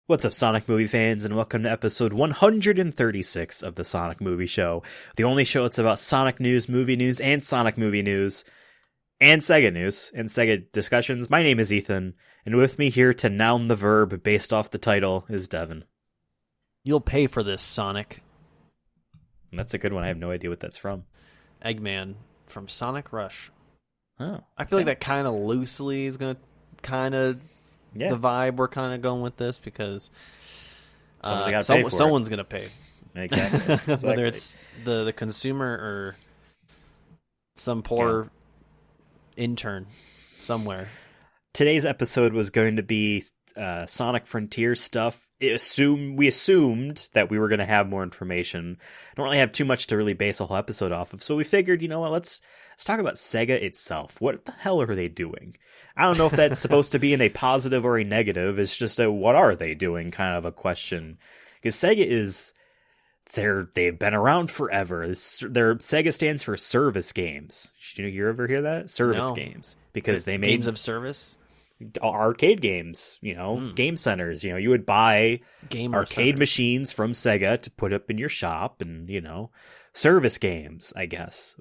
What's up, Sonic movie fans, and welcome to episode 136 of the Sonic Movie Show, the only show that's about Sonic news, and Sonic movie news, and Sega discussions. My name is Ethan, and with me here to noun the verb based off the title is Devin. You'll pay for this, Sonic. That's a good one. I have no idea what that's from. Eggman from Sonic Rush. Oh, I feel like that kind of loosely is going to kind of... Yeah. The vibe we're kind of going with this because someone's going to pay. Exactly. Whether it's the consumer or some poor intern somewhere. Today's episode was going to be Sonic Frontier stuff. We assumed that we were going to have more information. Don't really have too much to really base a whole episode off of, so we figured, you know what, let's talk about Sega itself. What the hell are they doing? I don't know if that's supposed to be in a positive or a negative. It's just a what are they doing kind of a question. Because Sega they've been around forever. Sega stands for service games. Did you ever hear that? Service games. Because they made games of service? Arcade games, game centers. You would buy arcade machines from Sega to put up in your shop, and service games, I guess,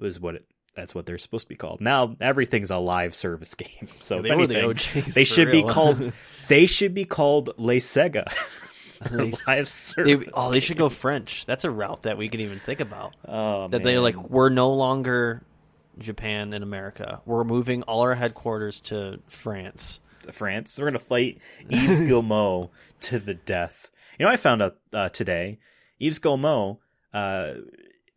that's what they're supposed to be called. Now everything's a live service game. So they if anything, were the OGs they should be real. called Les Sega. Live service. They should go French. That's a route that we can even think about. Oh, that man. we're no longer Japan and America. We're moving all our headquarters to France. We're going to fight Yves Guillemot to the death. I found out today, Yves Guillemot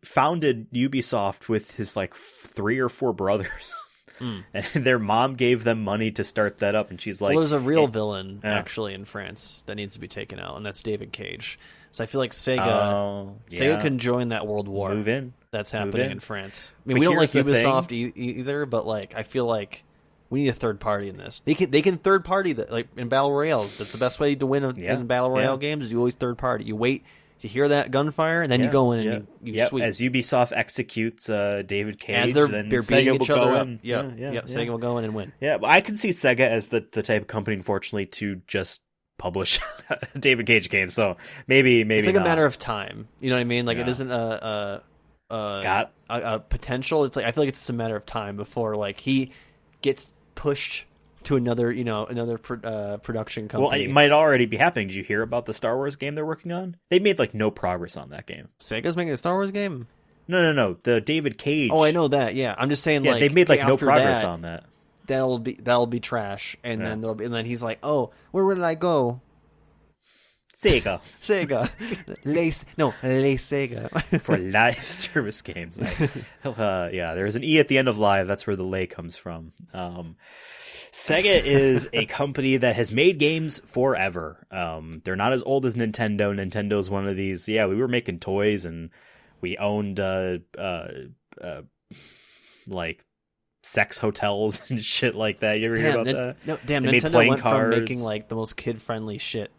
founded Ubisoft with his 3 or 4 brothers. And their mom gave them money to start that up, and she's like... Well, there's a real villain, actually, in France that needs to be taken out, and that's David Cage. So I feel like Sega can join that world war. Move in. That's happening in France. I mean, But we don't like here's the Ubisoft either, but I feel like we need a third party in this. They can third party that, in Battle Royales. That's the best way to win in Battle Royale games is you always third party. You wait to hear that gunfire, and then you go in and you sweep. As Ubisoft executes David Cage, as they're Sega will each other go up. in. Sega will go in and win. Yeah, but I can see Sega as the type of company, unfortunately, to just publish a David Cage game. So maybe it's not. A matter of time. You know what I mean? It isn't a potential. It's I feel like it's just a matter of time before he gets pushed to another production company. Well, it might already be happening. Did you hear about the Star Wars game they're working on? They made no progress on that game. Sega's making a Star Wars game? No. The David Cage. Oh, I know that. Yeah, I'm just saying. They made no progress on that. That'll be trash, and then he's like, oh, where did I go? Sega. Les Sega. For live service games. There's an E at the end of live. That's where the lay comes from. Sega is a company that has made games forever. They're not as old as Nintendo. Nintendo's one of these. Yeah, we were making toys, and we owned sex hotels and shit like that. You ever hear about that? No, damn. Nintendo went from making the most kid-friendly shit.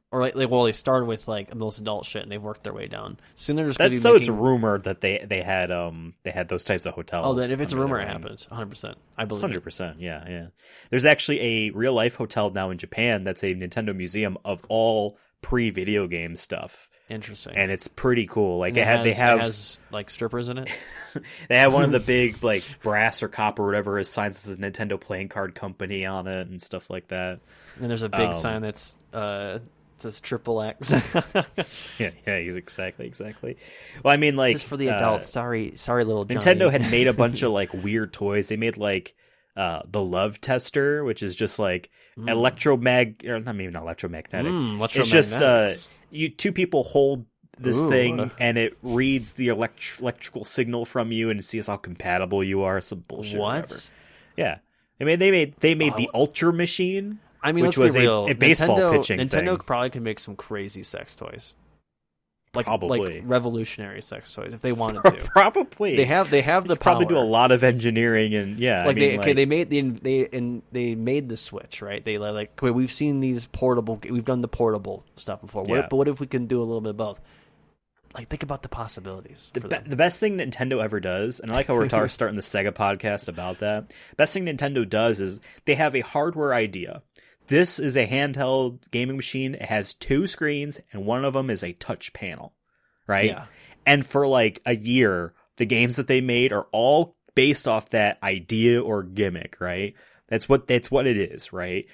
Or they started with the most adult shit, and they've worked their way down. Soon they're just going to be making... It's rumored that they had those types of hotels. Oh, then if it's a rumor, it happens. 100%. I believe 100%. Yeah. There's actually a real life hotel now in Japan that's a Nintendo museum of all pre-video game stuff. Interesting. And it's pretty cool. It has strippers in it. They have one of the big brass or copper or whatever is signs that says Nintendo Playing Card Company on it and stuff like that. And there's a big sign that's says triple X. yeah, exactly. Well, I mean, this is for the adults. Sorry, little Johnny. Nintendo had made a bunch of weird toys. They made the Love Tester, which is just or not even electromagnetic. It's just two people hold this thing and it reads the electrical signal from you and sees how compatible you are. Some bullshit. What? Yeah, I mean they made the Ultra Machine. I mean, which let's was be real. a baseball pitching thing. Nintendo probably could make some crazy sex toys, probably revolutionary sex toys if they wanted to. Probably they have the power. Probably do a lot of engineering and they made the Switch, right? They we've seen these portable. We've done the portable stuff before. But what if we can do a little bit of both? Think about the possibilities. The best thing Nintendo ever does, and I like how we're starting the Sega podcast about that. Best thing Nintendo does is they have a hardware idea. this is a handheld gaming machine. It has 2 screens, and one of them is a touch panel, right? Yeah. And for like a year, the games that they made are all based off that idea or gimmick, right? That's what it is, right?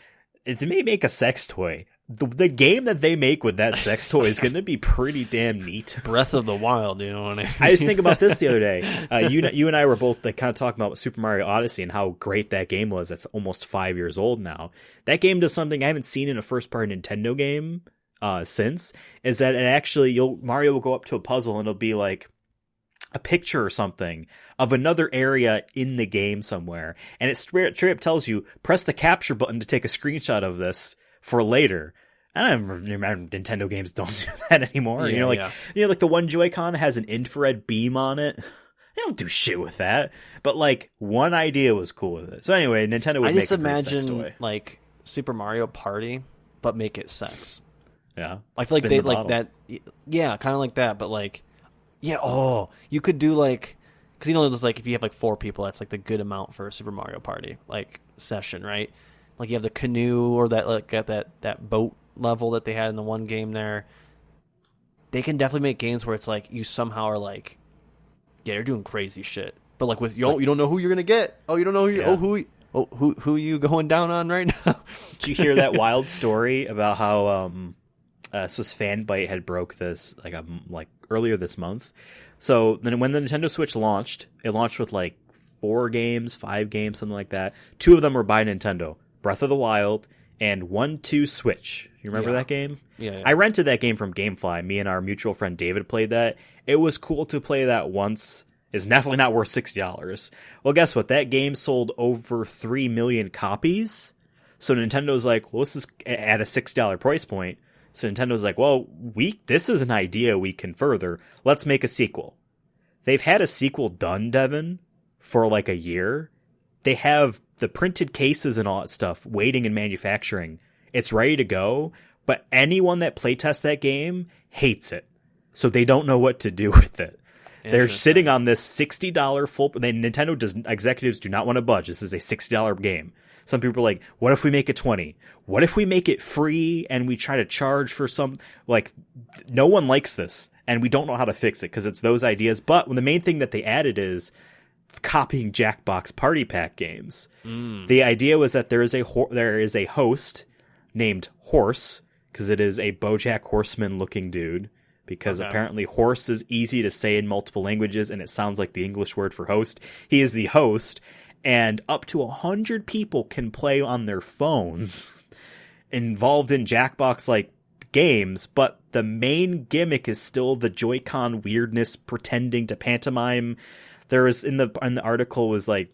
They may make a sex toy. The game that they make with that sex toy is going to be pretty damn neat. Breath of the Wild, you know what I mean? I was thinking about this the other day. You and I were both kind of talking about Super Mario Odyssey and how great that game was. That's almost 5 years old now. That game does something I haven't seen in a first-party Nintendo game since. Is that it actually Mario will go up to a puzzle and it'll be like a picture or something of another area in the game somewhere, and it straight up tells you press the capture button to take a screenshot of this for later. I don't remember Nintendo games don't do that anymore. Yeah, like the one Joy-Con has an infrared beam on it. They don't do shit with that. But like one idea was cool with it. So anyway, Nintendo would make a great sex toy. Like Super Mario Party, but make it sex. Yeah, I feel like they like that. Yeah, kind of like that. But like, yeah. Oh, you could do like, because you know, there's like if you have like 4 people, that's like the good amount for a Super Mario Party like session, right? Like you have the canoe or that like that boat level that they had in the one game there. They can definitely make games where it's like you somehow are like, yeah, you're doing crazy shit, but like with you don't know who you're gonna get. Oh, you don't know who who you going down on right now? Did you hear that wild story about how this was Fanbyte had broke this like earlier this month? So then when the Nintendo Switch launched, it launched with like 4 games, 5 games, something like that. 2 of them were by Nintendo. Breath of the Wild, and 1-2 Switch. You remember that game? Yeah. I rented that game from GameFly. Me and our mutual friend David played that. It was cool to play that once. It's definitely not worth $60. Well, guess what? That game sold over 3 million copies. So Nintendo's like, well, this is at a $6 price point. So Nintendo's like, well, this is an idea we can further. Let's make a sequel. They've had a sequel done, Devin, for like a year. They have the printed cases and all that stuff waiting in manufacturing. It's ready to go, but anyone that playtests that game hates it. So they don't know what to do with it. They're sitting on this $60 full... Executives do not want to budge. This is a $60 game. Some people are like, what if we make it $20? What if we make it free and we try to charge for some... Like, no one likes this, and we don't know how to fix it because it's those ideas. But the main thing that they added is copying Jackbox Party Pack games. The idea was that there is a host named Horse, because it is a BoJack Horseman looking dude, because apparently horse is easy to say in multiple languages and it sounds like the English word for host. He is the host, and up to 100 people can play on their phones involved in Jackbox like games, but the main gimmick is still the Joy-Con weirdness, pretending to pantomime. There was in the article was like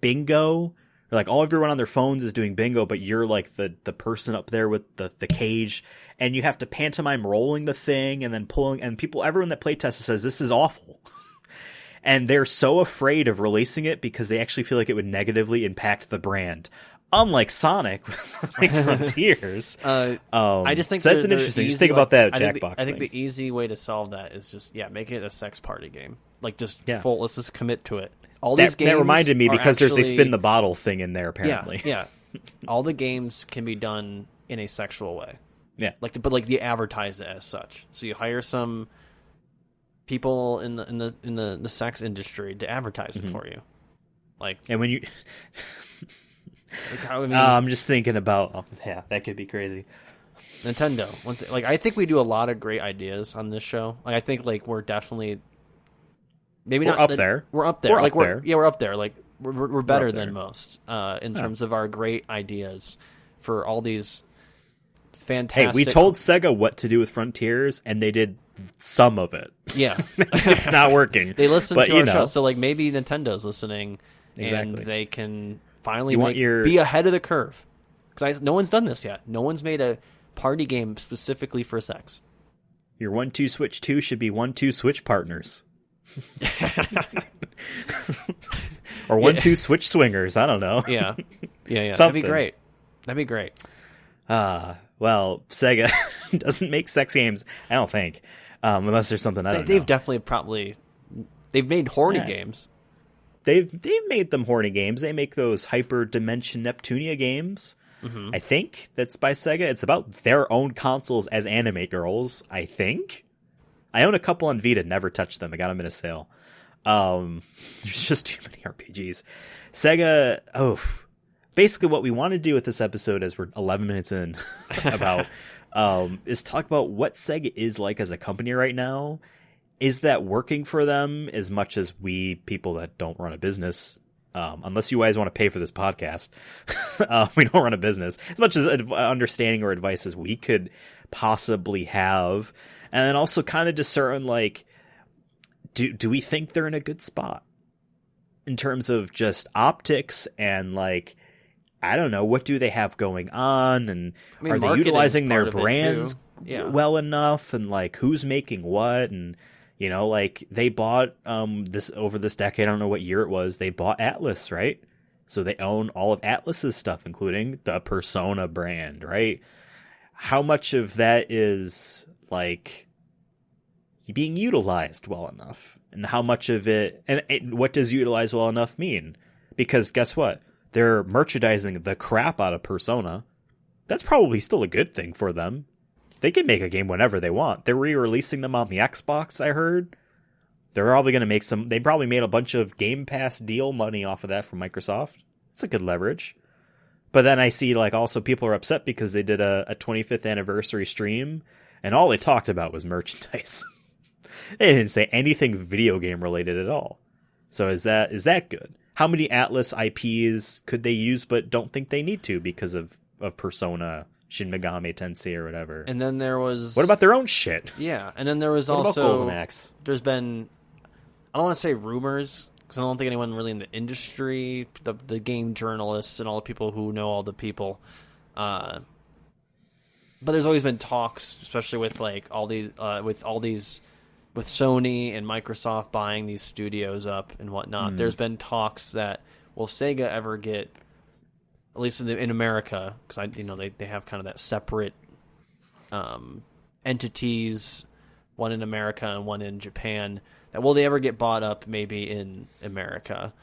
bingo, or like everyone on their phones is doing bingo, but you're like the person up there with the cage, and you have to pantomime rolling the thing and then pulling, and everyone that playtests says this is awful. And they're so afraid of releasing it because they actually feel like it would negatively impact the brand. Unlike Sonic with Sonic Frontiers. I just think so that's an interesting. Just think about that Jackbox. I think the easy way to solve that is just make it a sex party game. Like let's just commit to it. These games that reminded me because there's a spin the bottle thing in there apparently. Yeah. All the games can be done in a sexual way. Yeah. But you advertise it as such. So you hire some people in the sex industry to advertise it for you. And when you I'm just thinking about that could be crazy. Nintendo. I think we do a lot of great ideas on this show. I think we're definitely we're up there. We're up there. We're up there. We're better than most in terms of our great ideas for all these fantastic. Hey, we told SEGA what to do with Frontiers, and they did some of it. Yeah, it's not working. They listened to our show, so maybe Nintendo's listening, and exactly. they can finally be ahead of the curve. Because no one's done this yet. No one's made a party game specifically for sex. Your 1-2 Switch 2 should be 1-2 Switch partners. Or 1-2 Switch swingers. I don't know. Yeah. That'd be great. Well, Sega doesn't make sex games, I don't think, unless there's something I don't know. They've definitely they've made horny games. They've made them horny games. They make those Hyper Dimension Neptunia games. I think that's by Sega. It's about their own consoles as anime girls, I think. I own a couple on Vita, never touched them. I got them in a sale. There's just too many RPGs. Sega, basically what we want to do with this episode, as we're 11 minutes in, about is talk about what Sega is like as a company right now. Is that working for them as much as we people that don't run a business? Unless you guys want to pay for this podcast, we don't run a business. As much as understanding or advice as we could possibly have, and then also kind of discern, like, do we think they're in a good spot in terms of just optics and, like, I don't know, what do they have going on, and are they utilizing their brands well enough, and, like, who's making what, and, you know, like, they bought this over this decade, I don't know what year it was, they bought Atlas, right? So they own all of Atlas's stuff, including the Persona brand, right? How much of that is, like, being utilized well enough, and how much of it, and what does utilize well enough mean? Because guess what? They're merchandising the crap out of Persona. That's probably still a good thing for them. They can make a game whenever they want. They're re-releasing them on the Xbox, I heard. They're probably going to make they probably made a bunch of Game Pass deal money off of that from Microsoft. It's a good leverage. But then I see, like, also people are upset because they did a 25th anniversary stream, and all they talked about was merchandise. They didn't say anything video game related at all. So is that good? How many Atlas IPs could they use but don't think they need to because of Persona, Shin Megami Tensei, or whatever? And then there was... What about their own shit? Yeah, and then there was what also... about Golden Axe? There's been... I don't want to say rumors, because I don't think anyone really in the industry, the game journalists and all the people who know all the people... but there's always been talks, especially with, like, all these... with Sony and Microsoft buying these studios up and whatnot, there's been talks that, will Sega ever get, at least in America, because they have kind of that separate entities, one in America and one in Japan, that will they ever get bought up maybe in America,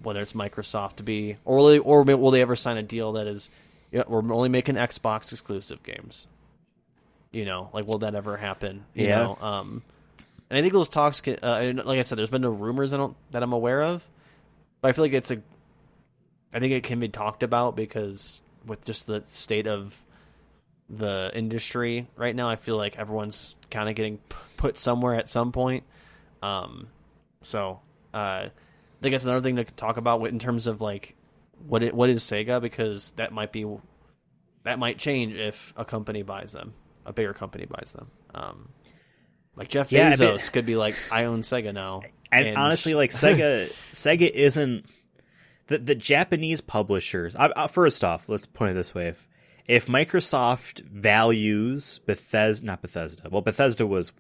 whether it's Microsoft to be, or will they ever sign a deal that is, we're only making Xbox exclusive games? You know, like, will that ever happen? You know? And I think those talks can, like I said, there's been no rumors that I'm aware of, but I feel like I think it can be talked about, because with just the state of the industry right now, I feel like everyone's kind of getting put somewhere at some point. So I think that's another thing to talk about in terms of, like, what is Sega, because that might change if a company buys them, a bigger company buys them. Like Jeff Bezos could be like, I own Sega now. And honestly, like, Sega isn't the Japanese publishers. First off, let's put it this way: if Microsoft values Bethesda, well, Bethesda was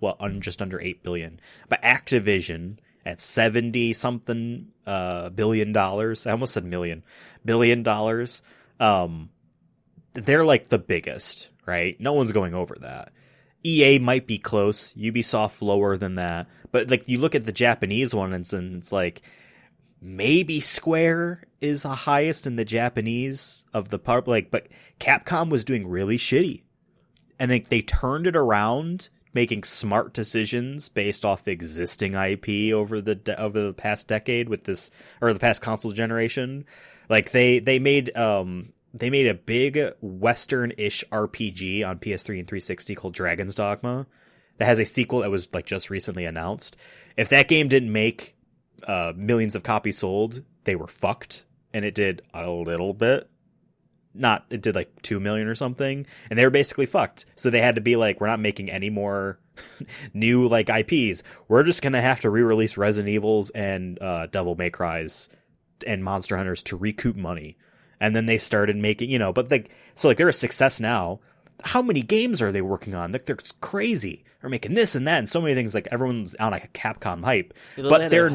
just under $8 billion, but Activision at $70-something billion. I almost said $1 billion. They're like the biggest, right? No one's going over that. EA might be close, Ubisoft lower than that, but, like, you look at the Japanese one and it's like maybe Square is the highest in the Japanese of the part, like, but Capcom was doing really shitty, and they turned it around, making smart decisions based off existing IP over the past decade with this, or the past console generation. Like, they made a big Western-ish RPG on PS3 and 360 called Dragon's Dogma that has a sequel that was, like, just recently announced. If that game didn't make millions of copies sold, they were fucked, and it did a little bit. It did like 2 million or something, and they were basically fucked. So they had to be like, we're not making any more new, like, IPs. We're just going to have to re-release Resident Evils and Devil May Cry's and Monster Hunters to recoup money. And then they started making, but, like, so, like, they're a success now. How many games are they working on? Like, they're crazy. They're making this and that and so many things. Like, everyone's on, like, a Capcom hype, but they're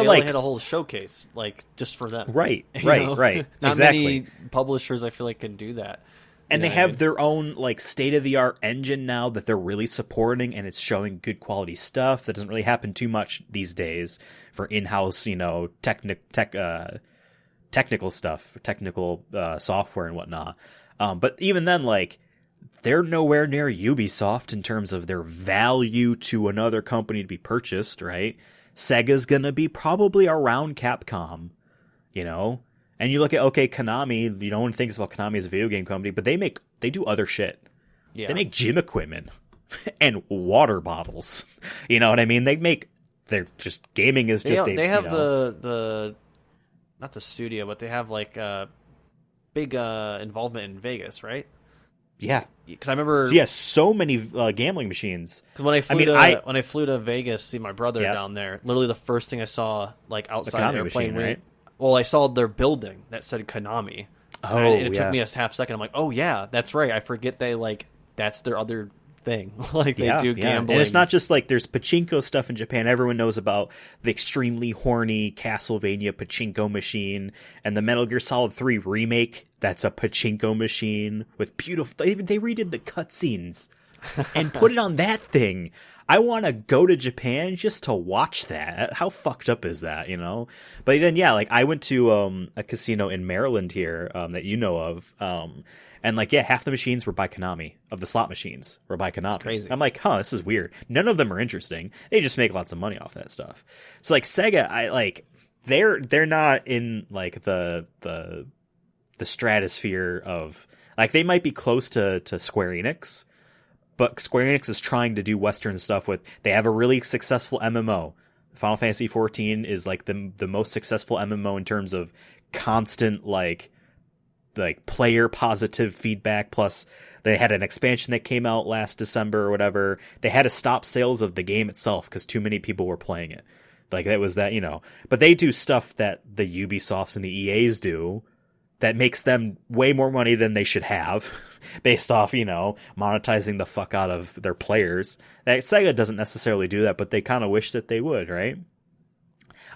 like, had a whole showcase, like, just for them. Right. Not exactly. Many publishers, I feel like, can do that. And they have their own, like, state-of-the-art engine now that they're really supporting, and it's showing good quality stuff. That doesn't really happen too much these days for in-house, technical stuff, technical software and whatnot. But even then, like, they're nowhere near Ubisoft in terms of their value to another company to be purchased, right? Sega's gonna be probably around Capcom, you know? And you look at, okay, Konami, no one thinks about Konami as a video game company, but they do other shit. Yeah. They make gym equipment and water bottles. You know what I mean? They're just, gaming is just they have the not the studio, but they have like big involvement in Vegas, right? Yeah, because I remember. So many gambling machines. Because when I flew to Vegas to see my brother down there, literally the first thing I saw, like outside the airplane, machine, right? Well, I saw their building that said Konami. Oh, and it took me a half second. I'm like, oh yeah, that's right. I forget that's their other thing. Like they do gambling. And it's not just like there's pachinko stuff in Japan. Everyone knows about the extremely horny Castlevania pachinko machine and the Metal Gear Solid 3 remake. That's a pachinko machine with beautiful. They redid the cutscenes and put it on that thing. I want to go to Japan just to watch that. How fucked up is that, you know? But then, like I went to a casino in Maryland here that you know of. And like, half the machines were by Konami. Of the slot machines were by Konami. That's crazy. I'm like, this is weird. None of them are interesting. They just make lots of money off that stuff. So like Sega, they're not in like the stratosphere of, like, they might be close to Square Enix, but Square Enix is trying to do Western stuff they have a really successful MMO. Final Fantasy XIV is like the most successful MMO in terms of constant like player positive feedback. Plus they had an expansion that came out last December or whatever. They had to stop sales of the game itself because too many people were playing it. Like that was that, you know, but they do stuff that the Ubisofts and the EAs do that makes them way more money than they should have based off, you know, monetizing the fuck out of their players. That Sega doesn't necessarily do that, but they kind of wish that they would, right?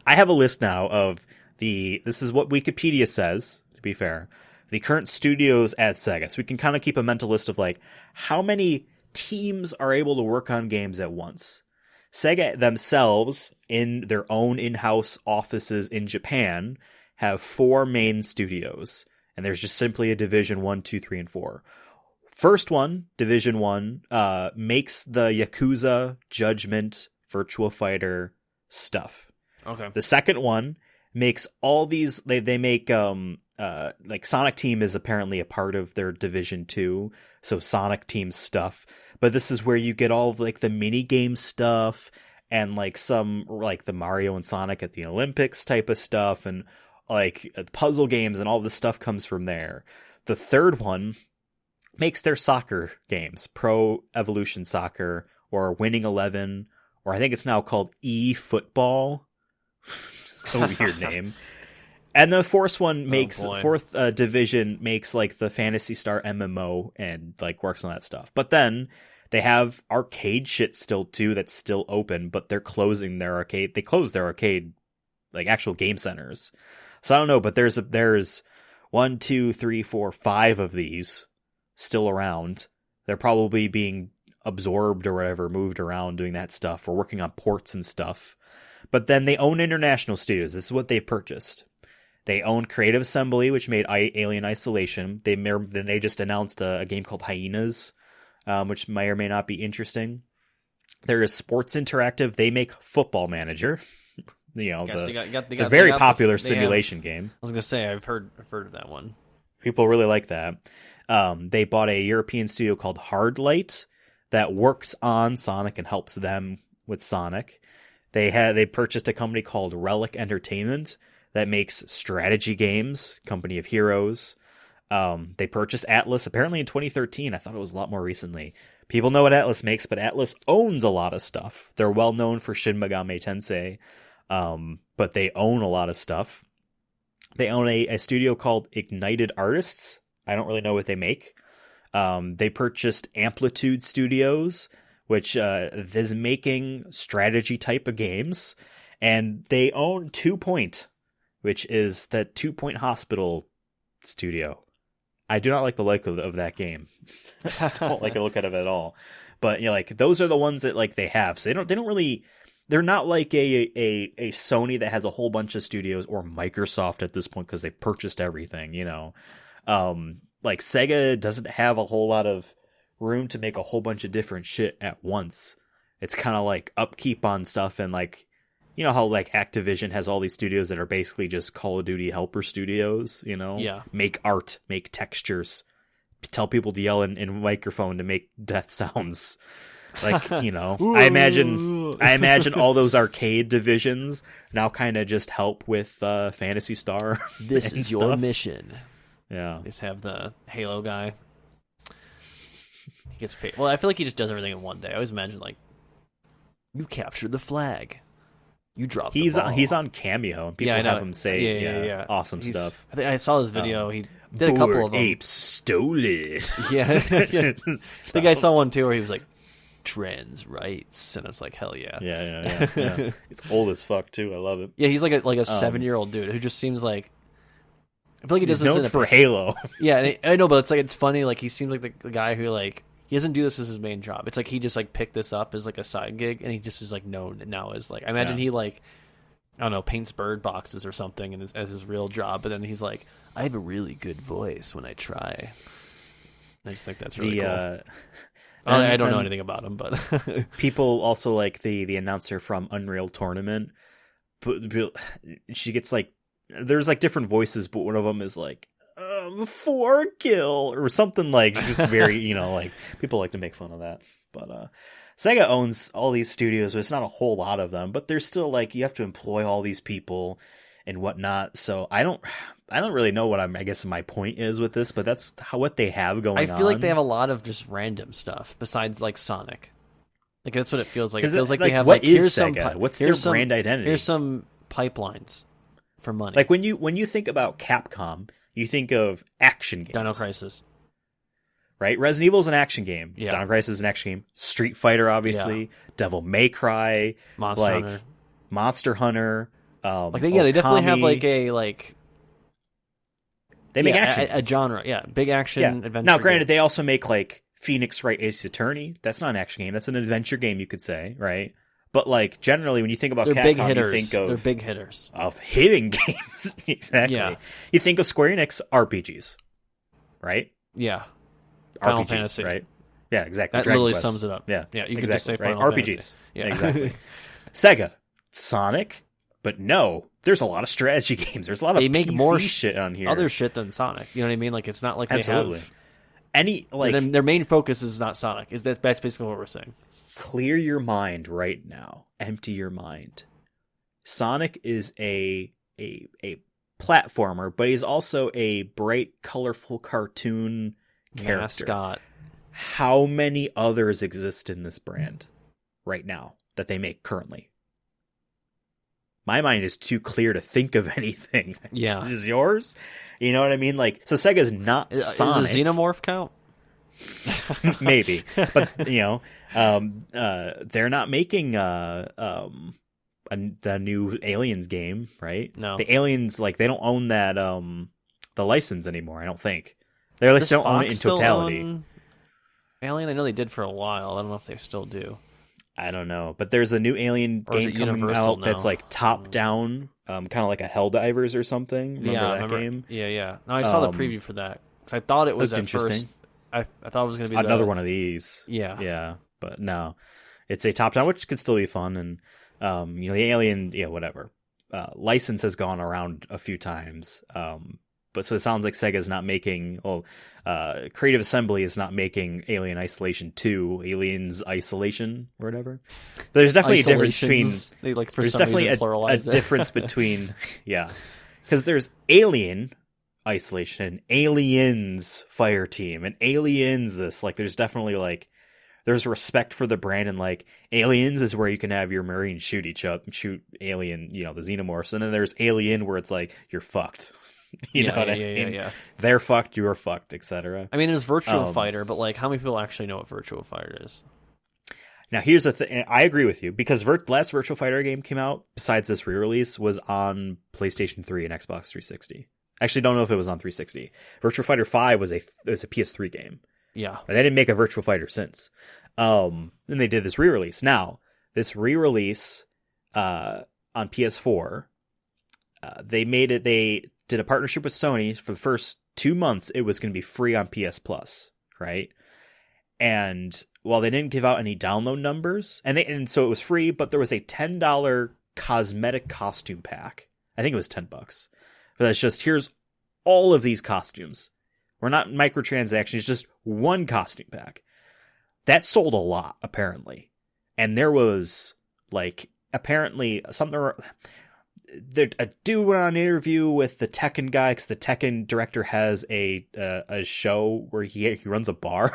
I have a list now of this is what Wikipedia says, to be fair, the current studios at Sega. So we can kind of keep a mental list of like how many teams are able to work on games at once. Sega themselves, in their own in-house offices in Japan, have 4 main studios, and there's just simply a Division 1, 2, 3, and 4. First one, Division 1, makes the Yakuza, Judgment, Virtua Fighter stuff. Okay. The second one makes all these, they make, like Sonic Team is apparently a part of their Division 2, so Sonic Team stuff. But this is where you get all of like the mini game stuff and like some like the Mario and Sonic at the Olympics type of stuff and like puzzle games and all this stuff comes from there. The third one makes their soccer games, Pro Evolution Soccer or Winning 11, or I think it's now called eFootball. Just a weird name. And the fourth one makes fourth division makes like the Phantasy Star MMO and like works on that stuff. But then they have arcade shit still too that's still open, but they're closing their arcade. They closed their arcade, like actual game centers. So I don't know, but there's 1, 2, 3, 4, 5 of these still around. They're probably being absorbed or whatever, moved around doing that stuff or working on ports and stuff. But then they own international studios. This is what they purchased. They own Creative Assembly, which made Alien Isolation. Then they just announced a game called Hyenas, which may or may not be interesting. There is Sports Interactive. They make Football Manager. You know, the very popular simulation game. I was gonna say I've heard of that one. People really like that. They bought a European studio called Hardlight that works on Sonic and helps them with Sonic. They purchased a company called Relic Entertainment that makes strategy games, Company of Heroes. They purchased Atlas apparently in 2013. I thought it was a lot more recently. People know what Atlas makes, but Atlas owns a lot of stuff. They're well known for Shin Megami Tensei, but they own a lot of stuff. They own a studio called Ignited Artists. I don't really know what they make. They purchased Amplitude Studios, which is making strategy type of games. And they own 2 Point, which is the 2 Point Hospital studio. I do not like the look of that game. I don't like the look at it at all. But you know, like those are the ones that like they have. So they don't really they're not like a Sony that has a whole bunch of studios, or Microsoft at this point because they purchased everything, you know. Like Sega doesn't have a whole lot of room to make a whole bunch of different shit at once. It's kind of like upkeep on stuff, and like, you know how like Activision has all these studios that are basically just Call of Duty helper studios, you know? Yeah. Make art, make textures, tell people to yell in a microphone to make death sounds. Like, you know, I imagine all those arcade divisions now kind of just help with Phantasy Star. This is your mission. Yeah. Just have the Halo guy. He gets paid. Well, I feel like he just does everything in one day. I always imagine, like, you captured the flag. You dropped the ball. He's on Cameo, and people have him say awesome stuff. I think I saw this video. He did a couple of them. Apes stole it. Yeah. I think I saw one, too, where he was like, trans rights, and it's like, hell yeah. Yeah. It's old as fuck too. I love it. Yeah, he's like a 7-year-old dude who just seems like, I feel like he does this known for Halo. Yeah, I know, but it's funny. Like, he seems like the guy who, like, he doesn't do this as his main job. It's like he just like picked this up as like a side gig, and he just is like known now as like, I imagine he like, I don't know, paints bird boxes or something and as his real job. But then he's like, I have a really good voice when I try. I just think that's really cool. I don't know anything about him, but people also like the announcer from Unreal Tournament. But she gets like, there's like different voices, but one of them is like, 4 kill or something, like just very, you know, like people like to make fun of that. But Sega owns all these studios, but it's not a whole lot of them. But there's still like, you have to employ all these people and whatnot. So I don't really know what I guess my point is with this, but that's what they have going on. I feel like they have a lot of just random stuff besides like Sonic. Like that's what it feels like. It feels like they have what like, is Sega? What's their brand identity? Here's some pipelines for money. Like when you think about Capcom, you think of action games. Dino Crisis. Right? Resident Evil is an action game. Yeah. Dino Crisis is an action game. Street Fighter, obviously. Yeah. Devil May Cry. Monster Hunter. They definitely have like a they make action a genre. Yeah, big action adventure. Now, granted, games. they also make like Phoenix Wright Ace Attorney. That's not an action game. That's an adventure game, you could say, right? But like generally, when you think about Capcom, big hitters. You think of they're big hitters of hitting games. Exactly. Yeah. You think of Square Enix RPGs, right? Yeah. Final RPGs, Fantasy, right? Yeah, exactly. That Dragon literally Quest. sums it up. Yeah, yeah. You exactly, could just say Final RPGs. Fantasy. Yeah, exactly. Sega, Sonic, but no, there's a lot of strategy games. There's a lot of they make PC more shit on here. Other shit than Sonic. You know what I mean? Like it's not like Absolutely. They have any like their main focus is not Sonic. That's basically what we're saying. Clear your mind right now. Empty your mind. Sonic is a platformer, but he's also a bright, colorful cartoon character. Mascot. How many others exist in this brand right now that they make currently? My mind is too clear to think of anything. Yeah. Is yours? You know what I mean? Like, so Sega's not Sonic. Does a Xenomorph count? Maybe. But, you know, they're not making the new Aliens game, right? No. The Aliens, like, they don't own that the license anymore, I don't think. They at least don't own it in totality. Alien, I know they did for a while. I don't know if they still do. I don't know, but there's a new Alien game coming out that's like top down, kind of like a Helldivers or something. Remember that game? Yeah. No, I saw the preview for that because I thought it was at interesting. First. I thought it was going to be another one of these. Yeah, but no, it's a top down, which could still be fun. And you know, the Alien, whatever license has gone around a few times. But so it sounds like Sega's not making. Creative Assembly is not making Alien Isolation 2, Aliens Isolation or whatever. But there's definitely a difference between. There's definitely a difference between. Yeah, because there's Alien Isolation, Aliens Fireteam, and Aliens this. Like, there's definitely like. There's respect for the brand, and like Aliens is where you can have your Marines shoot alien, the xenomorphs, and then there's Alien where it's like you're fucked. You know what I mean? Yeah. They're fucked, you're fucked, etc. I mean, there's Virtua Fighter, but like, how many people actually know what Virtua Fighter is? Now, here's the thing. I agree with you because last Virtua Fighter game came out, besides this re-release, was on PlayStation 3 and Xbox 360. Actually, don't know if it was on 360. Virtua Fighter 5 was a PS3 game. Yeah, but they didn't make a Virtua Fighter since. Then they did this re-release. Now, this re-release on PS4. They did a partnership with Sony for the first 2 months. It was going to be free on PS Plus, right? And while they didn't give out any download numbers, and so it was free, but there was a $10 cosmetic costume pack. I think it was $10. But that's just, here's all of these costumes. We're not microtransactions, it's just one costume pack. That sold a lot, apparently. And there was, like, apparently something... A dude went on an interview with the Tekken guy, because the Tekken director has a show where he runs a bar,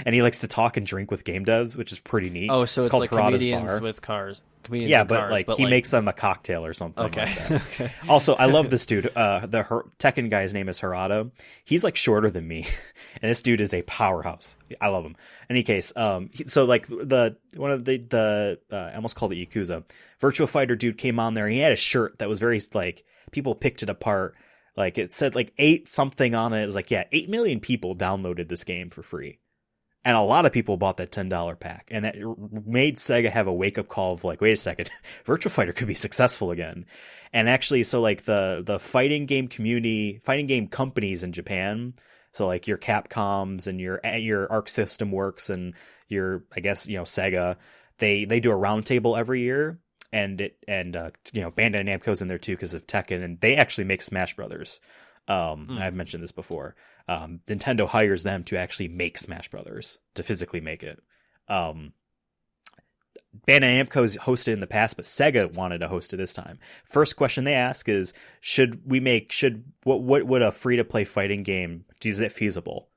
and he likes to talk and drink with game devs, which is pretty neat. Oh, so it's called like Harada's comedians Bar. with cars. But he makes them a cocktail or something okay. like that. Okay. Also, I love this dude. The Tekken guy's name is Harada. He's like shorter than me, and this dude is a powerhouse. I love him. In any case, so like I almost called it Yakuza. Virtua Fighter dude came on there, and he had a shirt that was very, like, people picked it apart. Like, it said like 8 something on it. It was like, yeah, 8 million people downloaded this game for free. And a lot of people bought that $10 pack. And that made Sega have a wake-up call of like, wait a second, Virtua Fighter could be successful again. And actually, so like the fighting game community, fighting game companies in Japan, so like your Capcoms and your Arc System Works and your, I guess, Sega, they do a roundtable every year. And Bandai Namco's in there too because of Tekken, and they actually make Smash Brothers. I've mentioned this before. Nintendo hires them to actually make Smash Brothers, to physically make it. Bandai Namco's hosted in the past, but Sega wanted to host it this time. First question they ask is, what would a free to play fighting game, is it feasible?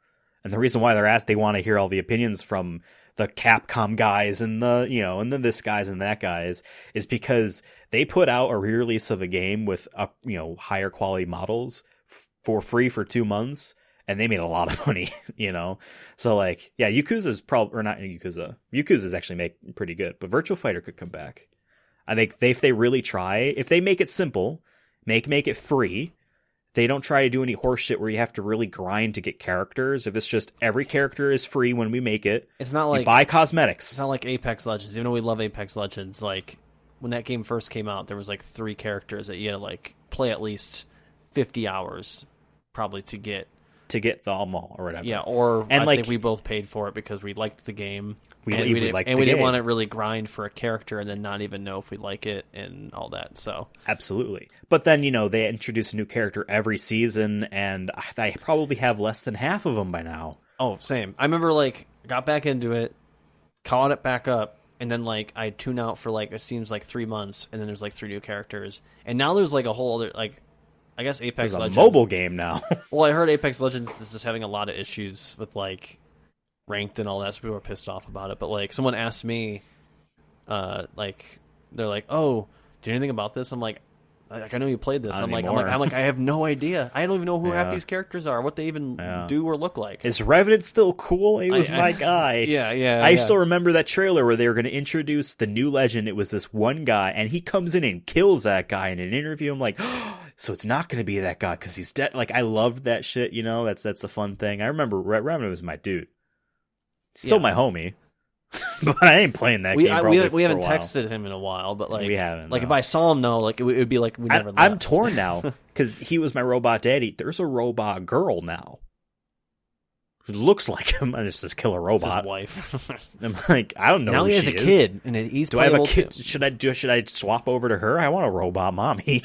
And the reason why they want to hear all the opinions from the Capcom guys and and then this guys and that guys, is because they put out a re-release of a game with higher quality models for free for 2 months, and they made a lot of money, So like, yeah, Yakuza's probably, or not Yakuza's actually make pretty good, but Virtua Fighter could come back. I think if they really try, if they make it simple, make it free. They don't try to do any horse shit where you have to really grind to get characters. If it's just every character is free when we make it, it's not like you buy cosmetics. It's not like Apex Legends. Even though we love Apex Legends, like when that game first came out, there was like 3 characters that you had to like play at least 50 hours probably to get them all or whatever. Yeah, I think we both paid for it because we liked the game. We didn't want to really grind for a character and then not even know if we like it and all that. So absolutely. But then they introduce a new character every season, and I probably have less than half of them by now. Oh, same. I remember got back into it, caught it back up, and then I tune out for it seems like 3 months, and then there's 3 new characters, and now there's a whole other I guess Apex Legends. There's a mobile game now. Well, I heard Apex Legends is just having a lot of issues with ranked and all that, so people were pissed off about it. But someone asked me, they're like, "Oh, do you know anything about this?" I'm like, "I know you played this." I'm like, I have no idea. I don't even know who half these characters are, what they even do or look like. Is Revenant still cool? He was my guy. Yeah. I still remember that trailer where they were going to introduce the new legend. It was this one guy, and he comes in and kills that guy in an interview. I'm like, oh, so it's not going to be that guy because he's dead. I loved that shit. That's the fun thing. I remember Revenant was my dude. Still my homie. But I ain't playing that game. We haven't texted him in a while, but we haven't. If I saw him, it would be like we never. I'm torn now because he was my robot daddy. There's a robot girl now who looks like him. I just kill a robot. It's his wife. I'm like, I don't know. Now he has a kid, and he's. Do I have a kid? Too. Should I swap over to her? I want a robot mommy.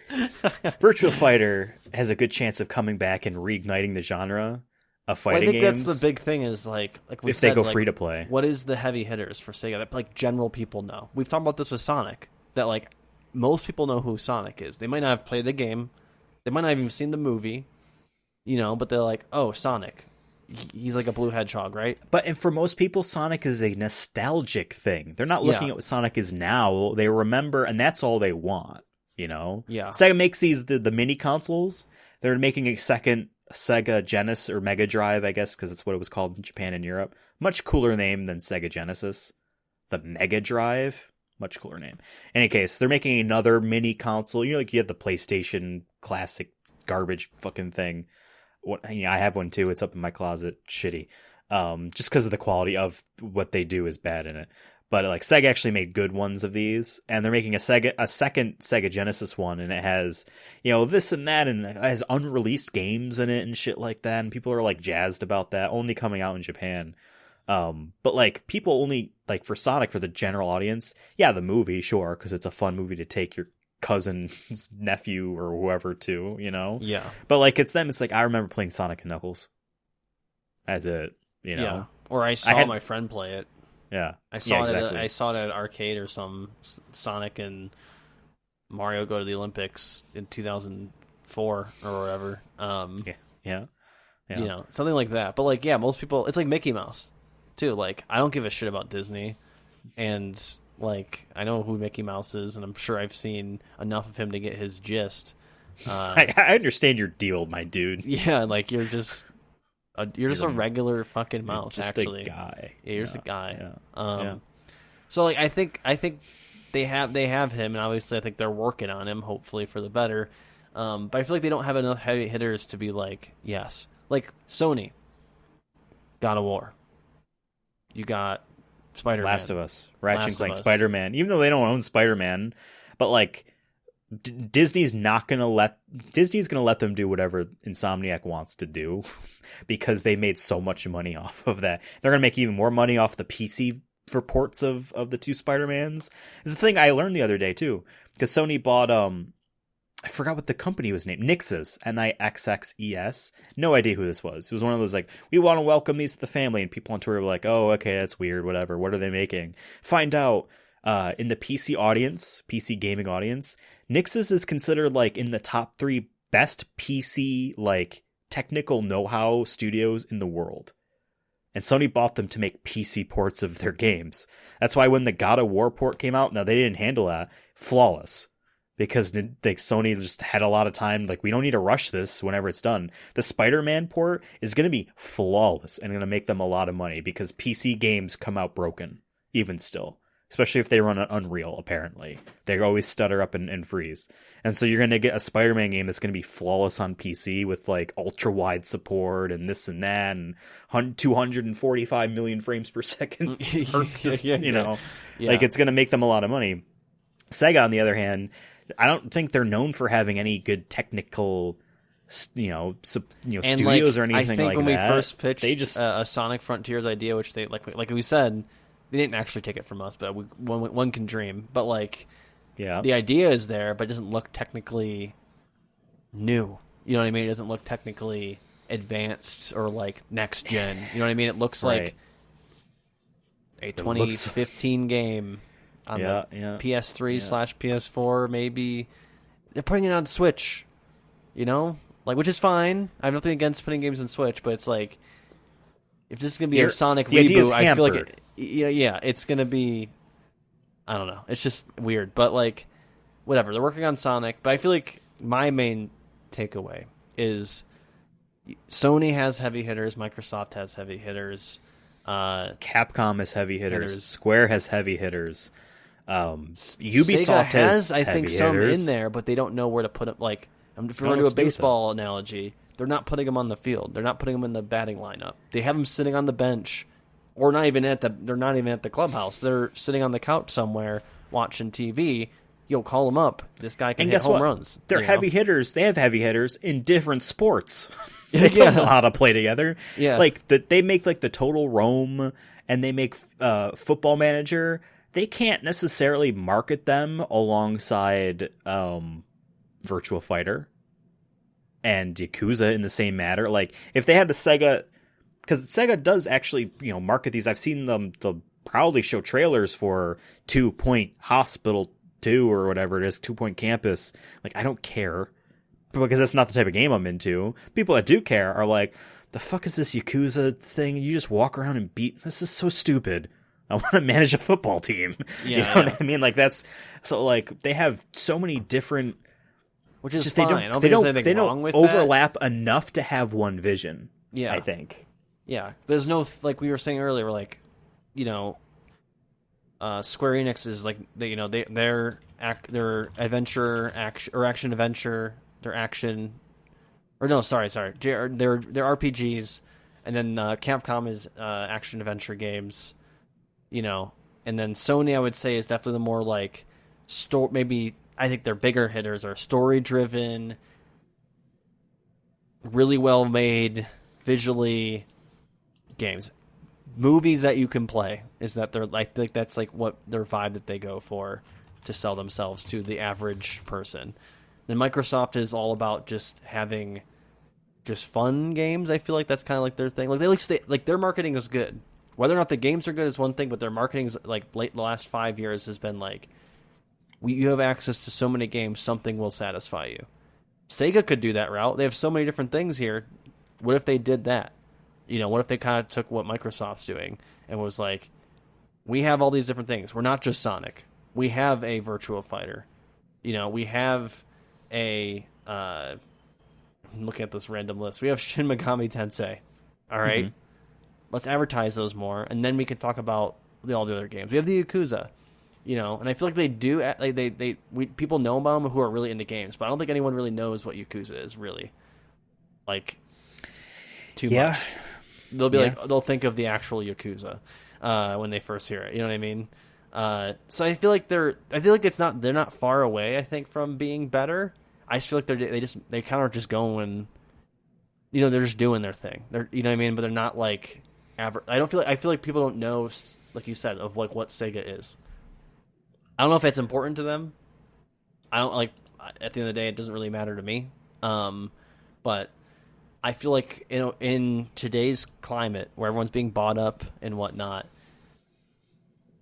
Virtua Fighter has a good chance of coming back and reigniting the genre of fighting games. I think that's the big thing is if they go free to play. What is the heavy hitters for Sega that general people know? We've talked about this with Sonic, that most people know who Sonic is. They might not have played the game, they might not have even seen the movie, but they're like, oh, Sonic. He's like a blue hedgehog, right? And for most people, Sonic is a nostalgic thing. They're not looking at what Sonic is now. They remember, and that's all they want, Yeah. Sega makes the mini consoles. They're making a second Sega Genesis or Mega Drive, I guess, because that's what it was called in Japan and Europe. Much cooler name than Sega Genesis. The Mega Drive, much cooler name. In any case, they're making another mini console. You have the PlayStation Classic garbage fucking thing. I have one too. It's up in my closet. Shitty. Just because of the quality of what they do is bad in it. But like Sega actually made good ones of these, and they're making a second Sega Genesis one, and it has, you know, this and that, and it has unreleased games in it and shit like that, and people are like jazzed about that, only coming out in Japan. But like people only like for Sonic, for the general audience, yeah, the movie, sure, because it's a fun movie to take your cousin's nephew or whoever to, you know. Yeah. But like it's them. It's like I remember playing Sonic and Knuckles. That's it, you know. Yeah. Or I saw my friend play it. Yeah, I saw yeah, exactly. I saw it at an arcade or some Sonic and Mario go to the Olympics in 2004 or whatever. Yeah. You know, something like that. But like, yeah, most people, it's like Mickey Mouse too. Like, I don't give a shit about Disney, and like, I know who Mickey Mouse is, and I'm sure I've seen enough of him to get his gist. I understand your deal, my dude. Yeah, like you're just a regular fucking mouse, just actually. A guy. Yeah, you're just a guy. Yeah. So like I think they have him, and obviously I think they're working on him, hopefully for the better. But I feel like they don't have enough heavy hitters to be like, yes. Like Sony, God of War. You got Spider-Man. Last of Us. Ratchet and Clank, Spider-Man. Even though they don't own Spider-Man, but like Disney's gonna let them do whatever Insomniac wants to do because they made so much money off of that. They're gonna make even more money off the PC reports of the two Spider-Mans. It's the thing I learned the other day too, because Sony bought I forgot what the company was named. Nixes, Nixxes. No idea who this was. It was one of those like, we want to welcome these to the family, and people on Twitter were like, oh, okay, that's weird, whatever. What are they making? Find out in the PC gaming audience, Nixes is considered like in the top 3 best PC like technical know-how studios in the world. And Sony bought them to make PC ports of their games. That's why when the God of War port came out, now they didn't handle that. Flawless. Because like Sony just had a lot of time. Like, we don't need to rush this whenever it's done. The Spider-Man port is going to be flawless and going to make them a lot of money because PC games come out broken, even still. Especially if they run on Unreal, apparently. They always stutter up and freeze. And so you're going to get a Spider-Man game that's going to be flawless on PC with like ultra-wide support and this and that and 245 million frames per second. Hertz, you know. Yeah. Like, it's going to make them a lot of money. Sega, on the other hand, I don't think they're known for having any good technical, studios or anything like that. I think when we first pitched a Sonic Frontiers idea, which they like we said, they didn't actually take it from us, but one can dream. But like, yeah, the idea is there, but it doesn't look technically new. You know what I mean? It doesn't look technically advanced or like next gen. You know what I mean? It looks like a 2015 game. On the PS3/PS4, maybe they're putting it on Switch, you know, like, which is fine. I have nothing against putting games on Switch, but it's like, if this is gonna be a Sonic reboot, I feel like it's gonna be, I don't know, it's just weird. But like, whatever, they're working on Sonic. But I feel like my main takeaway is Sony has heavy hitters, Microsoft has heavy hitters, Capcom has heavy hitters. Square has heavy hitters. Ubisoft has I think heavy some hitters. in there, but they don't know where to put them. Like, if we're going to do a baseball analogy, they're not putting them on the field. They're not putting them in the batting lineup. They have them sitting on the bench, or they're not even at the clubhouse. They're sitting on the couch somewhere watching TV. You'll call them up. This guy can hit home runs. They're heavy hitters. They have heavy hitters in different sports. They don't know how to play together. Yeah, like they make like the Total Rome, and they make Football Manager. They can't necessarily market them alongside Virtua Fighter and Yakuza in the same matter. Like, if they had the Sega, because Sega does actually, market these. I've seen them. They'll proudly show trailers for 2 Point Hospital 2 or whatever it is, 2 Point Campus. Like, I don't care because that's not the type of game I'm into. People that do care are like, the fuck is this Yakuza thing? You just walk around and beat. This is so stupid. I want to manage a football team. Yeah, you know what I mean? Like, that's so, like, they have so many different, which is fine. They don't overlap enough to have one vision. Yeah, I think. Yeah, there's no, like we were saying earlier, like, Square Enix is like their adventure action adventure, their action, or no, sorry, their RPGs, and then Capcom is action adventure games. And then Sony, I would say, is definitely the more like maybe I think their bigger hitters are story driven, really well made, visually games. Movies that you can play is that they're like that's like what their vibe that they go for to sell themselves to the average person. Then Microsoft is all about just having just fun games. I feel like that's kind of like their thing. Like their marketing is good. Whether or not the games are good is one thing, but their marketing's like the last 5 years has been like, you have access to so many games, something will satisfy you. Sega could do that route. They have so many different things here. What if they did that? What if they kind of took what Microsoft's doing and was like, we have all these different things. We're not just Sonic. We have a Virtua Fighter. We have a... I'm looking at this random list. We have Shin Megami Tensei. All right? Mm-hmm. Let's advertise those more, and then we can talk about all the other games. We have the Yakuza, and I feel like they do. Like people know about them who are really into games, but I don't think anyone really knows what Yakuza is really. Like, too much. They'll be like, they'll think of the actual Yakuza when they first hear it. You know what I mean? So I feel like they're not far away. I think from being better. I just feel like they kind of just going. They're just doing their thing. They're what I mean, but they're not like. I feel like people don't know, like you said, of like what Sega is. I don't know if it's important to them. I don't like. At the end of the day, it doesn't really matter to me. But I feel like in today's climate, where everyone's being bought up and whatnot,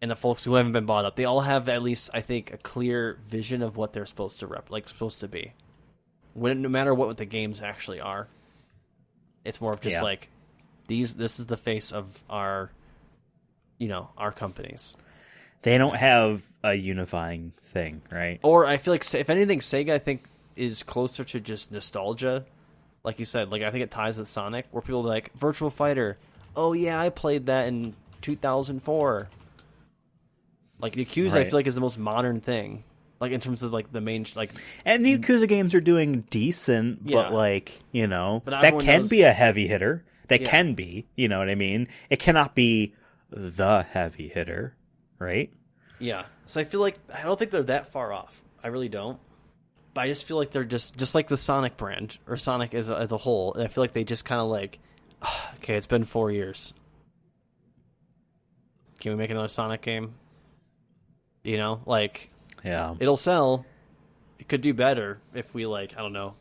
and the folks who haven't been bought up, they all have at least, I think, a clear vision of what they're supposed to be. No matter what the games actually are, it's more of just like. This is the face of our companies. They don't have a unifying thing, right? Or I feel like, if anything, Sega, I think, is closer to just nostalgia. Like you said, like I think it ties with Sonic, where people are like, Virtua Fighter, oh yeah, I played that in 2004. Like the Yakuza, I feel like is the most modern thing. Like in terms of like the main and the Yakuza games are doing decent, but that can be a heavy hitter. That can be, you know what I mean? It cannot be the heavy hitter, right? Yeah. So I feel like I don't think they're that far off. I really don't. But I just feel like they're just like the Sonic brand or Sonic as a whole. I feel like they just kind of like, okay, it's been 4 years. Can we make another Sonic game? Yeah, it'll sell. It could do better if we I don't know.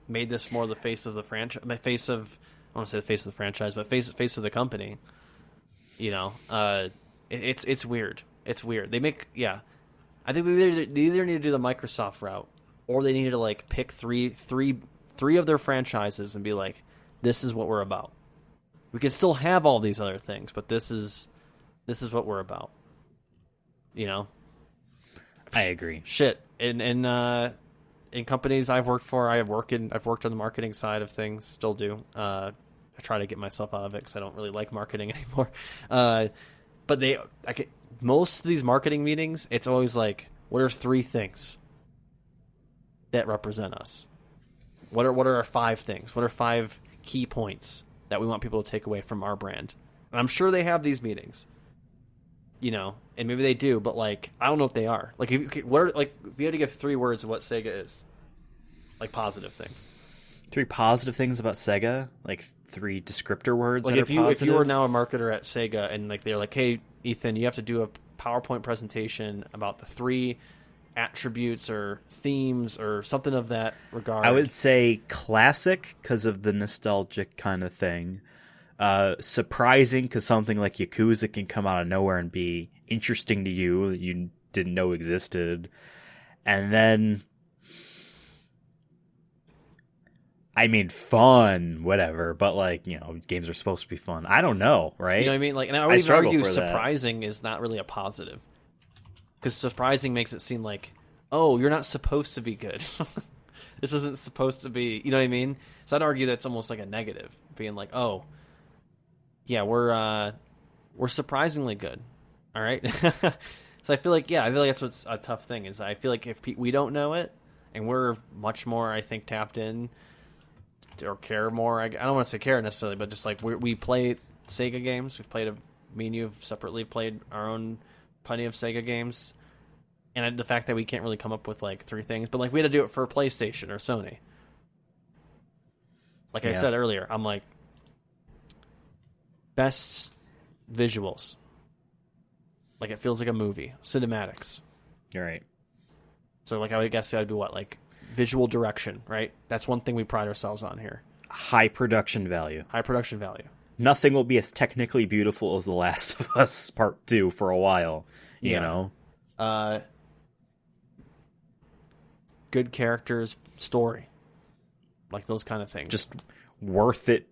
Made this more the face of the franchise, I don't want to say the face of the franchise, but face of the company. It's weird. It's weird. They make I think they either need to do the Microsoft route, or they need to pick three of their franchises and be like, this is what we're about. We can still have all these other things, but this is what we're about. I agree. Shit. In companies I've worked for, I've worked on the marketing side of things. Still do. I try to get myself out of it because I don't really like marketing anymore. But most of these marketing meetings, it's always like, what are 3 things that represent us? What are our 5 things? What are 5 key points that we want people to take away from our brand? And I'm sure they have these meetings. And maybe they do, but I don't know if they are. If you had to give 3 words of what Sega is, positive things. 3 positive things about Sega, 3 descriptor words. If you were now a marketer at Sega and they're like, hey, Ethan, you have to do a PowerPoint presentation about the 3 attributes or themes or something of that regard. I would say classic because of the nostalgic kind of thing. Surprising because something like Yakuza can come out of nowhere and be interesting to you that you didn't know existed. And then, I mean, fun, whatever, but games are supposed to be fun. I don't know, right? You know what I mean? And I would even argue surprising is not really a positive. Because surprising makes it seem like, oh, you're not supposed to be good. This isn't supposed to be, you know what I mean? So I'd argue that's almost like a negative, being like, oh, yeah, we're surprisingly good. All right. So I feel like that's what's a tough thing is I feel like if we don't know it and we're much more, I think, tapped in or care more. I don't want to say care necessarily, but just we play Sega games. We've played me and you have separately played our own plenty of Sega games, and the fact that we can't really come up with like 3 things, but like we had to do it for PlayStation or Sony. Like I said earlier, I'm like, best visuals. Like, it feels like a movie. Cinematics. You're right. So, like, I would guess that would be what? Like, visual direction, right? That's one thing we pride ourselves on here. High production value. High production value. Nothing will be as technically beautiful as The Last of Us Part 2 for a while, you know? Good characters, story. Like, those kind of things. Just worth it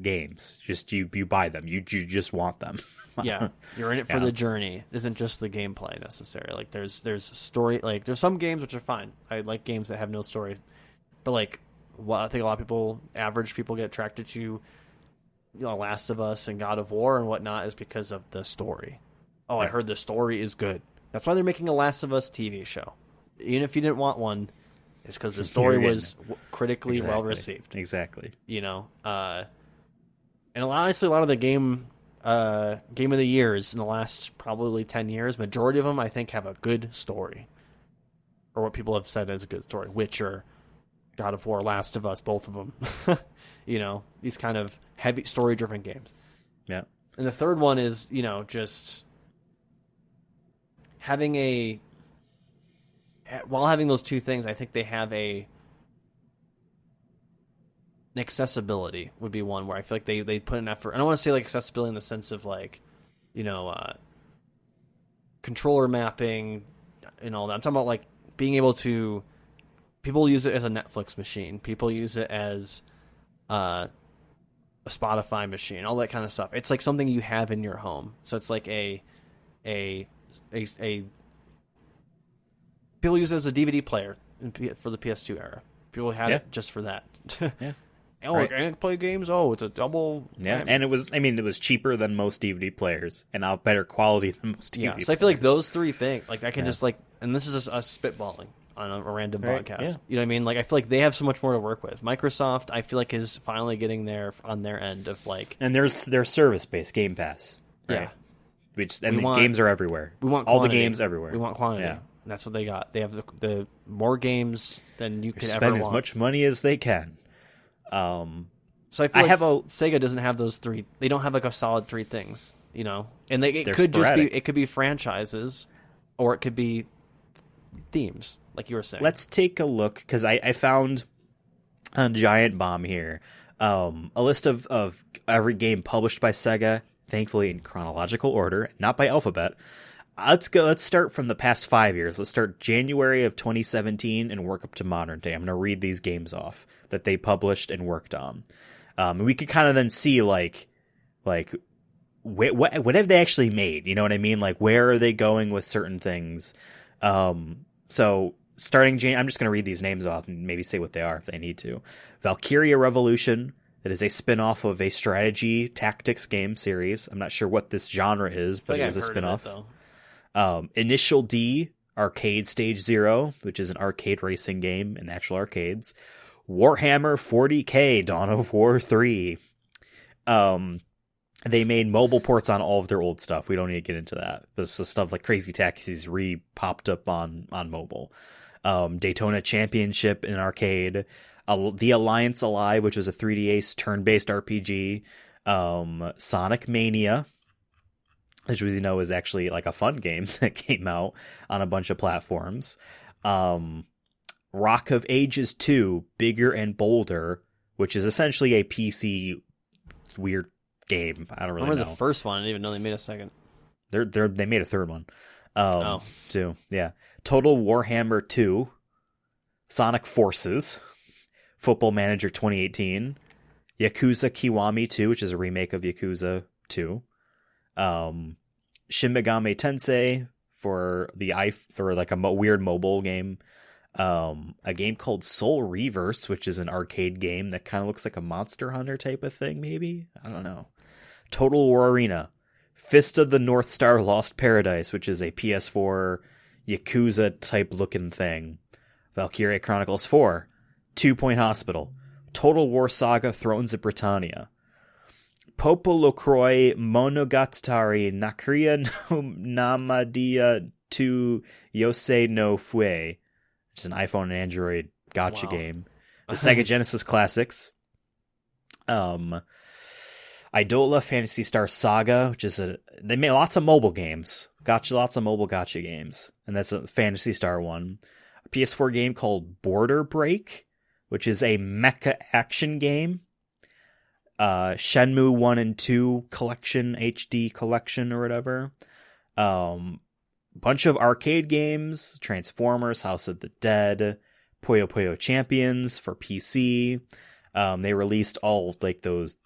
games. Just you buy them. You just want them. Yeah, you're in it for the journey. It isn't just the gameplay necessarily. Like there's story. Like there's some games which are fine. I like games that have no story, but like I think a lot of people, average people, get attracted to, Last of Us and God of War and whatnot is because of the story. Oh, I heard the story is good. That's why they're making a Last of Us TV show. Even if you didn't want one, it's because the story was critically well received. Exactly. And honestly, a lot of the game of the years in the last probably 10 years, majority of them I think have a good story, or what people have said is a good story. Witcher, God of War, Last of Us, both of them. These kind of heavy story driven games. Yeah. And the third one is, just having while having those 2 things, I think they have an accessibility would be one where I feel like they put an effort. I don't want to say like accessibility in the sense of like, controller mapping and all that. I'm talking about like being able to, people use it as a Netflix machine. People use it as a Spotify machine, all that kind of stuff. It's like something you have in your home. So it's like a people use it as a DVD player for the PS2 era. People had it just for that. Yeah. Oh, right. I can play games. Oh, it's a double. Yeah, and it was cheaper than most DVD players and better quality than most DVD players. So I feel like those 3 things, like I can just like, and this is just us spitballing on a random podcast. Yeah. You know what I mean? Like I feel like they have so much more to work with. Microsoft, I feel like, is finally getting there on their end of like, and their service-based Game Pass. Right? Yeah, the games are everywhere. We want all quantity. The games everywhere. We want quantity. Yeah. And that's what they got. They have the more games than you could ever spend want. as much money as they can. So I feel like Sega doesn't have those 3. They don't have like a solid 3 things, and it could sporadic. It could be franchises, or it could be themes, like you were saying. Let's take a look, because I found on Giant Bomb here a list of every game published by Sega, thankfully in chronological order, not by alphabet. Let's start from the past 5 years. Let's start January of 2017 and work up to modern day. I'm going to read these games off that they published and worked on. And we could kind of then see like what have they actually made? You know what I mean? Like, where are they going with certain things? So starting I'm just going to read these names off and maybe say what they are if they need to. Valkyria Revolution. That is a spin-off of a strategy tactics game series. I'm not sure what this genre is, but it was a spin-off. Initial D, Arcade Stage 0, which is an arcade racing game in actual arcades. Warhammer 40K, Dawn of War 3. They made mobile ports on all of their old stuff. We don't need to get into that. But so stuff like Crazy Taxis popped up on mobile. Daytona Championship in an arcade. The Alliance Alive, which was a 3D Ace turn-based RPG. Sonic Mania, which is actually like a fun game that came out on a bunch of platforms. Rock of Ages 2, Bigger and Bolder, which is essentially a PC weird game. I don't really know. I remember the first one. I didn't even know they made a second. They made a third one. Too. Yeah. Total Warhammer 2, Sonic Forces, Football Manager 2018, Yakuza Kiwami 2, which is a remake of Yakuza 2, Shin Megami Tensei for like a weird mobile game, a game called Soul Reverse, which is an arcade game that kind of looks like a Monster Hunter type of thing, maybe? I don't know. Total War Arena, Fist of the North Star Lost Paradise, which is a PS4 Yakuza type looking thing, Valkyria Chronicles 4, 2 Point Hospital, Total War Saga Thrones of Britannia, Popolocroi Monogatari Nakria no Namadia to Yosei no Fue, which is an iPhone and Android gacha game. The Sega Genesis Classics. Idola Phantasy Star Saga, which is they made lots of mobile games. Lots of mobile gacha games. And that's a Phantasy Star one. A PS4 game called Border Break, which is a mecha action game. Shenmue 1 and 2 collection, HD collection or whatever. Bunch of arcade games, Transformers, House of the Dead, Puyo Puyo Champions for PC. They released all like those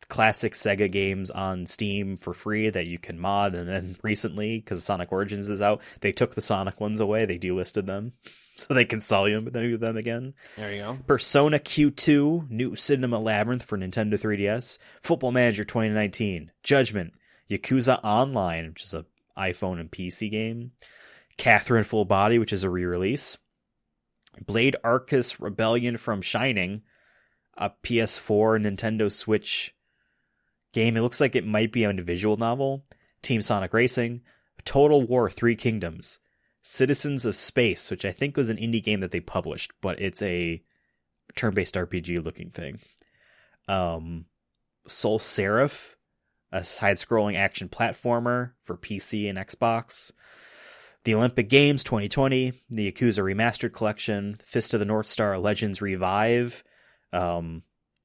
classic Sega games on Steam for free that you can mod, and then recently, because Sonic Origins is out, they took the Sonic ones away. They delisted them so they can sell them again. There you go. Persona Q2, New Cinema Labyrinth for Nintendo 3DS, Football Manager 2019, Judgment, Yakuza Online, which is a iPhone and PC game, Catherine Full Body, which is a re-release, Blade Arcus Rebellion from Shining, a PS4 Nintendo Switch game. It looks like it might be an individual novel. Team Sonic Racing, Total War 3 Kingdoms, Citizens of Space, which I think was an indie game that they published, but it's a turn-based RPG looking thing. Soul Seraph, a side-scrolling action platformer for PC and Xbox. The Olympic Games 2020, the Yakuza Remastered Collection, Fist of the North Star Legends Revive.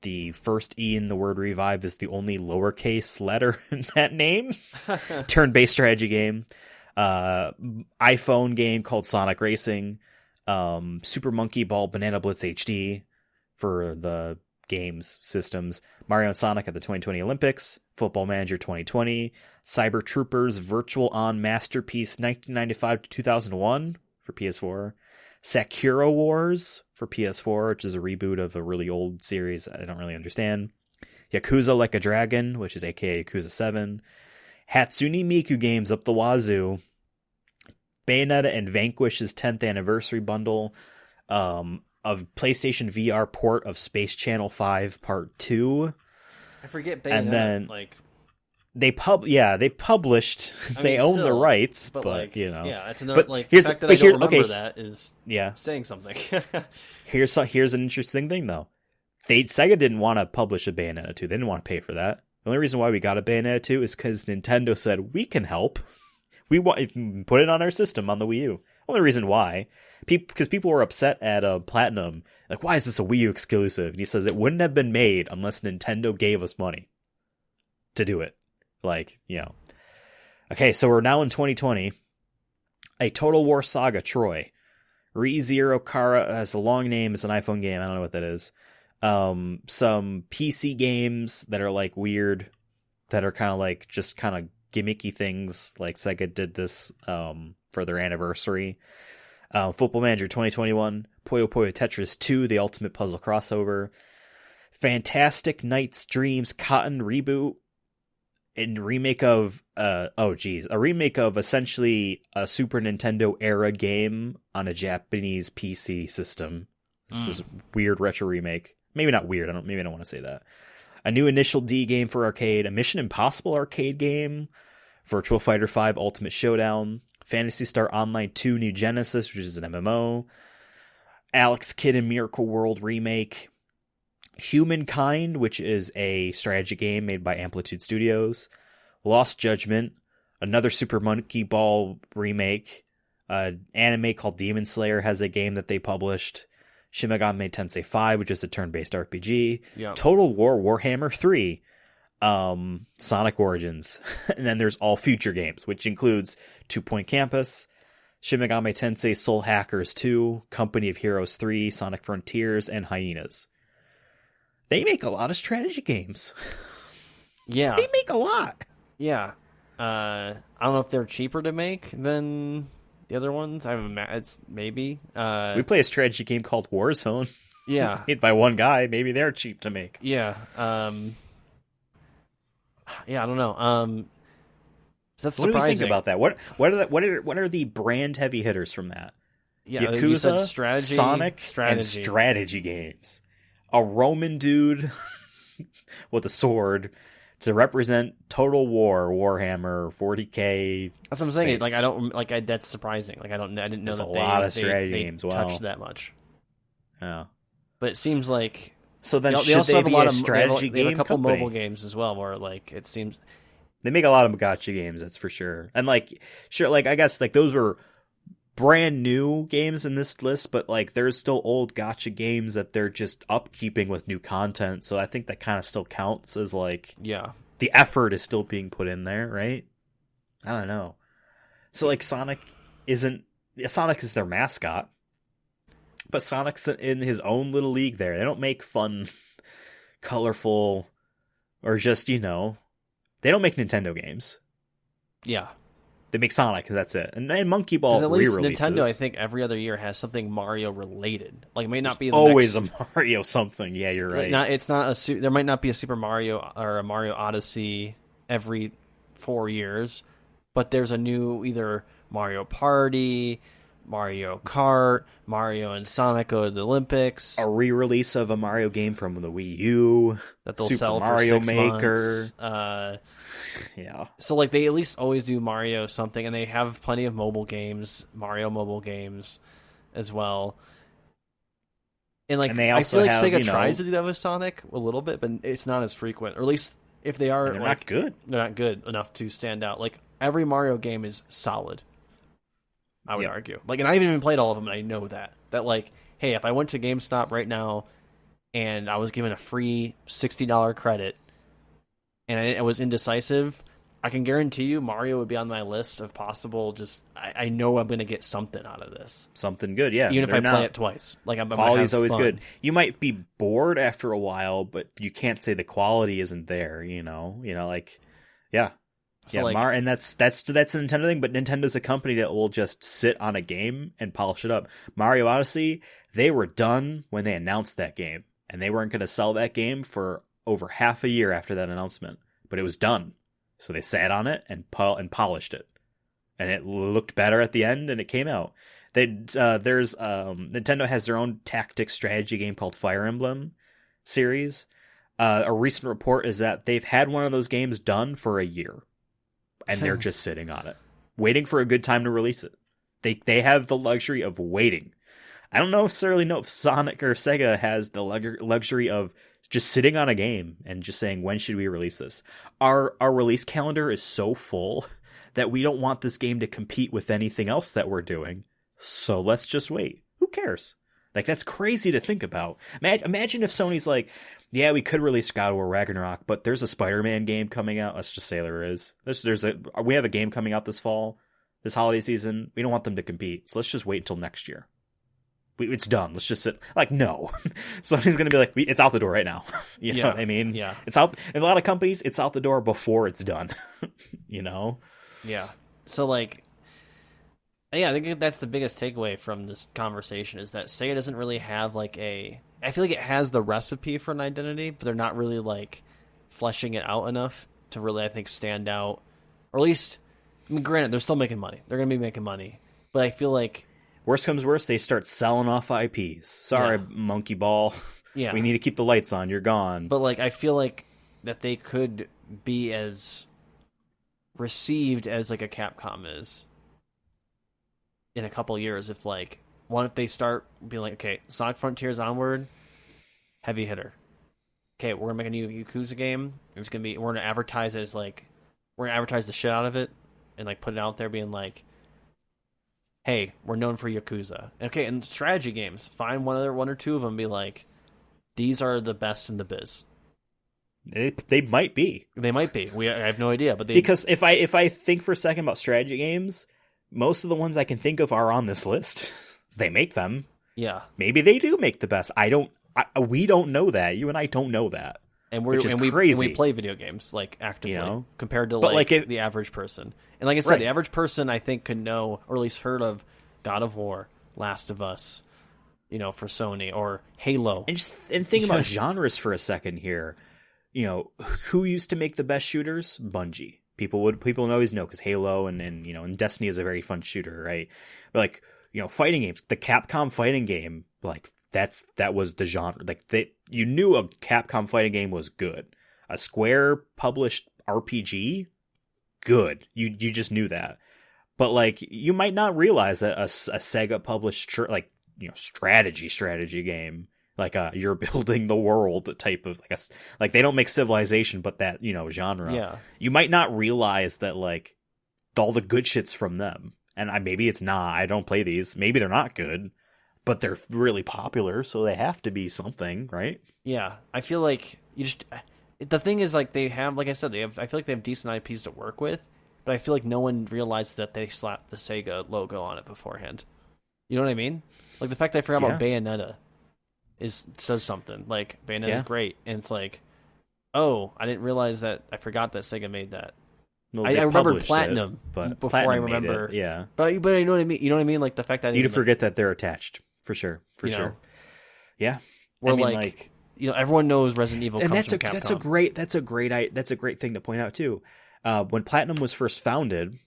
The first E in the word revive is the only lowercase letter in that name. Turn-based strategy game. iPhone game called Sonic Racing. Super Monkey Ball Banana Blitz HD for the games systems. Mario and Sonic at the 2020 Olympics. Football Manager 2020. Cyber Troopers Virtual On Masterpiece 1995 to 2001 for PS4. Sakura Wars for PS4, which is a reboot of a really old series I don't really understand. Yakuza Like a Dragon, which is aka Yakuza 7. Hatsune Miku games up the wazoo. Bayonetta and Vanquish's 10th anniversary bundle. Of PlayStation VR port of Space Channel 5 Part 2. I forget Bayonetta. And then like they published. They own the rights, but like, you know. Yeah, it's another the fact that I don't remember that is saying something. Here's an interesting thing though. Sega didn't want to publish a Bayonetta 2. They didn't want to pay for that. The only reason why we got a Bayonetta 2 is because Nintendo said we can help. We want put it on our system on the Wii U. Only reason why, because people were upset at Platinum. Like, why is this a Wii U exclusive? And he says it wouldn't have been made unless Nintendo gave us money to do it. Like, you know. Okay, so we're now in 2020. A Total War Saga Troy. ReZero Kara has a long name. It's an iPhone game. I don't know what that is. Some PC games that are like weird, that are kind of like just kind of gimmicky things. Like Sega did this for their anniversary. Football Manager 2021. Puyo Puyo Tetris 2, the Ultimate Puzzle Crossover. Fantastic Night's Dreams Cotton Reboot. And remake of a remake of essentially a Super Nintendo era game on a Japanese PC system. This is weird retro remake. Maybe not weird. I don't want to say that. A new Initial D game for arcade, a Mission Impossible arcade game, Virtual Fighter 5 Ultimate Showdown, Phantasy Star Online 2 New Genesis, which is an MMO, Alex Kidd in Miracle World remake, Humankind, which is a strategy game made by Amplitude Studios, Lost Judgment, another Super Monkey Ball remake, an anime called Demon Slayer has a game that they published, Shin Megami Tensei 5, which is a turn-based RPG, Total War Warhammer 3, Sonic Origins, and then there's all future games, which includes 2 Point Campus, Shin Megami Tensei Soul Hackers 2, Company of Heroes 3, Sonic Frontiers, and Hyenas. They make a lot of strategy games. Yeah. They make a lot. Yeah. I don't know if they're cheaper to make than the other ones. It's maybe. We play a strategy game called Warzone. Yeah. Made by one guy. Maybe they're cheap to make. Yeah. Yeah, I don't know. So that's surprising. What do you think about that? What are the brand heavy hitters from that? Yeah, Yakuza, strategy, Sonic, and strategy games. A Roman dude with a sword to represent Total War, Warhammer, 40K. That's what I'm saying. Like, I don't like. That's surprising. Like, I didn't know There's that a lot of strategy games. touched that much. Yeah, but it seems like so. Then they also have a lot of strategy they have a couple company? mobile games as well, where like it seems they make a lot of gacha games. That's for sure. And like, sure, like I guess like those were brand new games in this list, but like there's still old gacha games that they're just upkeeping with new content. So I think that kind of still counts as like, yeah, the effort is still being put in there, right? I don't know. So like Sonic is their mascot, but Sonic's in his own little league there. They don't make fun, colorful, or just, they don't make Nintendo games. Yeah. They make Sonic, that's it. And Monkey Ball re-releases. At least Nintendo, I think, every other year has something Mario related. Like, it may not be always a Mario something. Yeah, you're right. There might not be a Super Mario or a Mario Odyssey every 4 years, but there's a new either Mario Party, Mario Kart, Mario and Sonic go to the Olympics. A re-release of a Mario game from the Wii U. That they'll Super sell Mario for 6 Maker. months. Yeah. So like they at least always do Mario something, and they have plenty of mobile games, Mario mobile games as well. And like they I also feel like have, Sega tries to do that with Sonic a little bit, but it's not as frequent. Or at least if they are, they're not good. They're not good enough to stand out. Like every Mario game is solid, I would argue. Like, and I haven't even played all of them, and I know that like, hey, if I went to GameStop right now and I was given a free $60 credit and I was indecisive, I can guarantee you Mario would be on my list of possible. Just I know I'm going to get something out of this. Something good, yeah. Even if I play it twice, like quality's always fun. good. You might be bored after a while, but you can't say the quality isn't there. Like, yeah, So yeah. like, And that's a Nintendo thing, but Nintendo's a company that will just sit on a game and polish it up. Mario Odyssey, they were done when they announced that game, and they weren't going to sell that game for over half a year after that announcement, but it was done. So they sat on it and polished it, and it looked better at the end, and it came out. Nintendo has their own tactics strategy game called Fire Emblem series. A recent report is that they've had one of those games done for a year, and they're just sitting on it, waiting for a good time to release it. They have the luxury of waiting. I don't necessarily know if Sonic or Sega has the luxury of just sitting on a game and just saying, when should we release this? Our release calendar is so full that we don't want this game to compete with anything else that we're doing. So let's just wait. Who cares? Like, that's crazy to think about. Imagine if Sony's like, yeah, we could release God of War Ragnarok, but there's a Spider-Man game coming out. Let's just say there is. We have a game coming out this fall, this holiday season. We don't want them to compete. So let's just wait until next year. It's done. Let's just sit. Like, no. Somebody's going to be like, it's out the door right now. You know what I mean? Yeah. It's out. In a lot of companies, it's out the door before it's done. Yeah. So, like, yeah, I think that's the biggest takeaway from this conversation is that Sega doesn't really have, like, I feel like it has the recipe for an identity, but they're not really, like, fleshing it out enough to really, I think, stand out. Or at least, I mean, granted, they're still making money. They're going to be making money. But I feel like, worst comes worst, they start selling off IPs. Sorry, Monkey Ball. Yeah. We need to keep the lights on. You're gone. But, like, I feel like that they could be as received as, like, a Capcom is in a couple years if, like, if they start being like, okay, Sonic Frontiers Onward, heavy hitter. Okay, we're going to make a new Yakuza game. We're going to advertise it as, like, we're going to advertise the shit out of it and, like, put it out there being like, hey, we're known for Yakuza. Okay, and strategy games, find one or two of them and be like, these are the best in the biz. They might be. They might be. I have no idea. But because if I think for a second about strategy games, most of the ones I can think of are on this list. They make them. Yeah. Maybe they do make the best. We don't know that. You and I don't know that. And crazy. We play video games like actively compared to the average person. And like I said, the average person I think could know or at least heard of God of War, Last of Us, for Sony, or Halo. And think about genres for a second here. Who used to make the best shooters? Bungie. People always know because Halo and Destiny is a very fun shooter, right? But like, fighting games, the Capcom fighting game, like that was the genre. Like you knew a Capcom fighting game was good. A Square published RPG, good. You just knew that. But like, you might not realize that a Sega published like, you know, strategy game, like you're building the world type of like they don't make Civilization, but that, you know, genre. Yeah. You might not realize that like all the good shit's from them. And maybe it's not. I don't play these. Maybe they're not good, but they're really popular, so they have to be something, right? Yeah. I feel like the thing is, like, they have, like I said, I feel like they have decent IPs to work with, but I feel like no one realized that they slapped the Sega logo on it beforehand. You know what I mean? Like, the fact that I forgot about Bayonetta says something. Like, Bayonetta's great, and it's like, oh, I didn't realize that. I forgot that Sega made that. Well, I remembered Platinum, but before Platinum I remember. it, yeah, but you know what I mean. You know what I mean? Like, the fact that you'd forget that they're attached for sure. Know? Yeah. Or I mean, like, you know, everyone knows Resident Evil. And comes from Capcom. that's a great thing to point out too. When Platinum was first founded,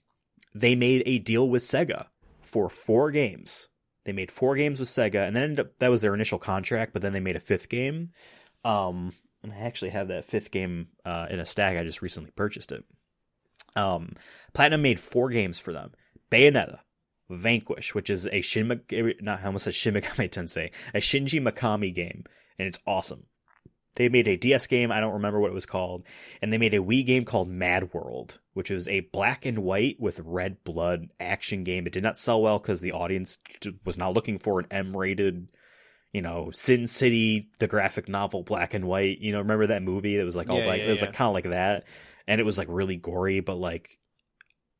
they made a deal with Sega for 4 games. They made 4 games with Sega, and then that was their initial contract. But then they made a 5th game, and I actually have that 5th game in a stack. I just recently purchased it. Platinum made 4 games for them: Bayonetta, Vanquish, which is a Shinji Mikami game, and it's awesome. They made a DS game, I don't remember what it was called, and they made a Wii game called Mad World, which was a black and white with red blood action game. It did not sell well because the audience was not looking for an M-rated, you know, Sin City, the graphic novel, black and white. You know, remember that movie that was like all black? It was like kind of like that, and it was like really gory, but like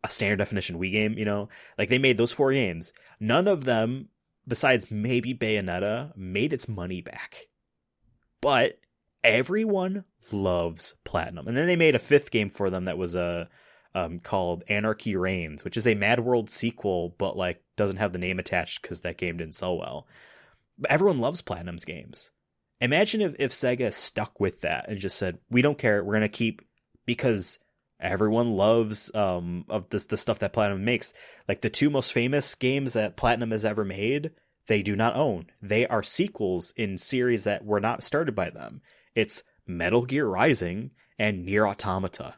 a standard definition Wii game. You know, like they made those 4 games. None of them, besides maybe Bayonetta, made its money back, but everyone loves Platinum. And then they made a 5th game for them that was called Anarchy Reigns, which is a Mad World sequel, but like doesn't have the name attached because that game didn't sell well. But everyone loves Platinum's games. Imagine if Sega stuck with that and just said, we don't care, we're going to keep, because everyone loves of the stuff that Platinum makes. Like the 2 most famous games that Platinum has ever made, they do not own. They are sequels in series that were not started by them. It's Metal Gear Rising and Nier Automata.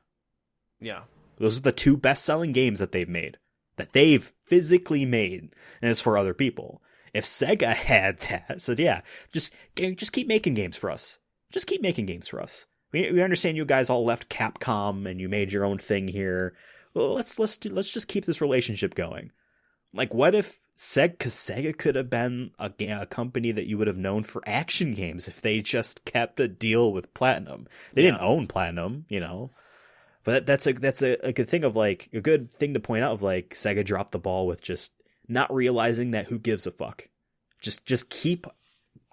Yeah. Those are the 2 best-selling games that they've made. That they've physically made. And it's for other people. If Sega had that, said, yeah, just keep making games for us. Just keep making games for us. We understand you guys all left Capcom and you made your own thing here. Well, let's just keep this relationship going. Like, what if Sega could have been a company that you would have known for action games if they just kept a deal with Platinum. They didn't own Platinum, you know. But that's a good thing of like a good thing to point out of like Sega dropped the ball with just not realizing that who gives a fuck. Just keep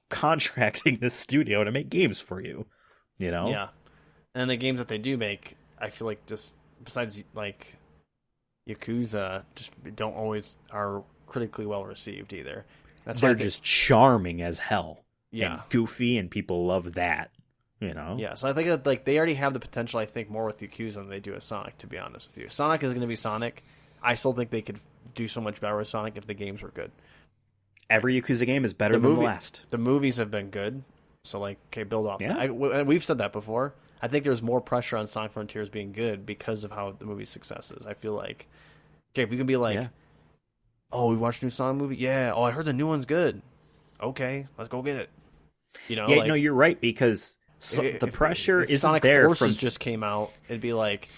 contracting this studio to make games for you, you know. Yeah, and the games that they do make, I feel like just besides like Yakuza, just don't always are critically well received either. They're just charming as hell. Yeah, and goofy, and people love that. You know. Yeah, so I think that like they already have the potential. I think more with Yakuza than they do with Sonic. To be honest with you, Sonic is going to be Sonic. I still think they could do so much better with Sonic if the games were good. Every Yakuza game is better than the last. The movies have been good, so like, okay, build off. Yeah. That. We've said that before. I think there's more pressure on Sonic Frontiers being good because of how the movie's success is. I feel like, okay, if we can be like, oh, we watched a new Sonic movie? Yeah. Oh, I heard the new one's good. Okay, let's go get it. You know? Yeah, like, no, you're right, because the pressure isn't Sonic there. Forces just came out, it'd be like,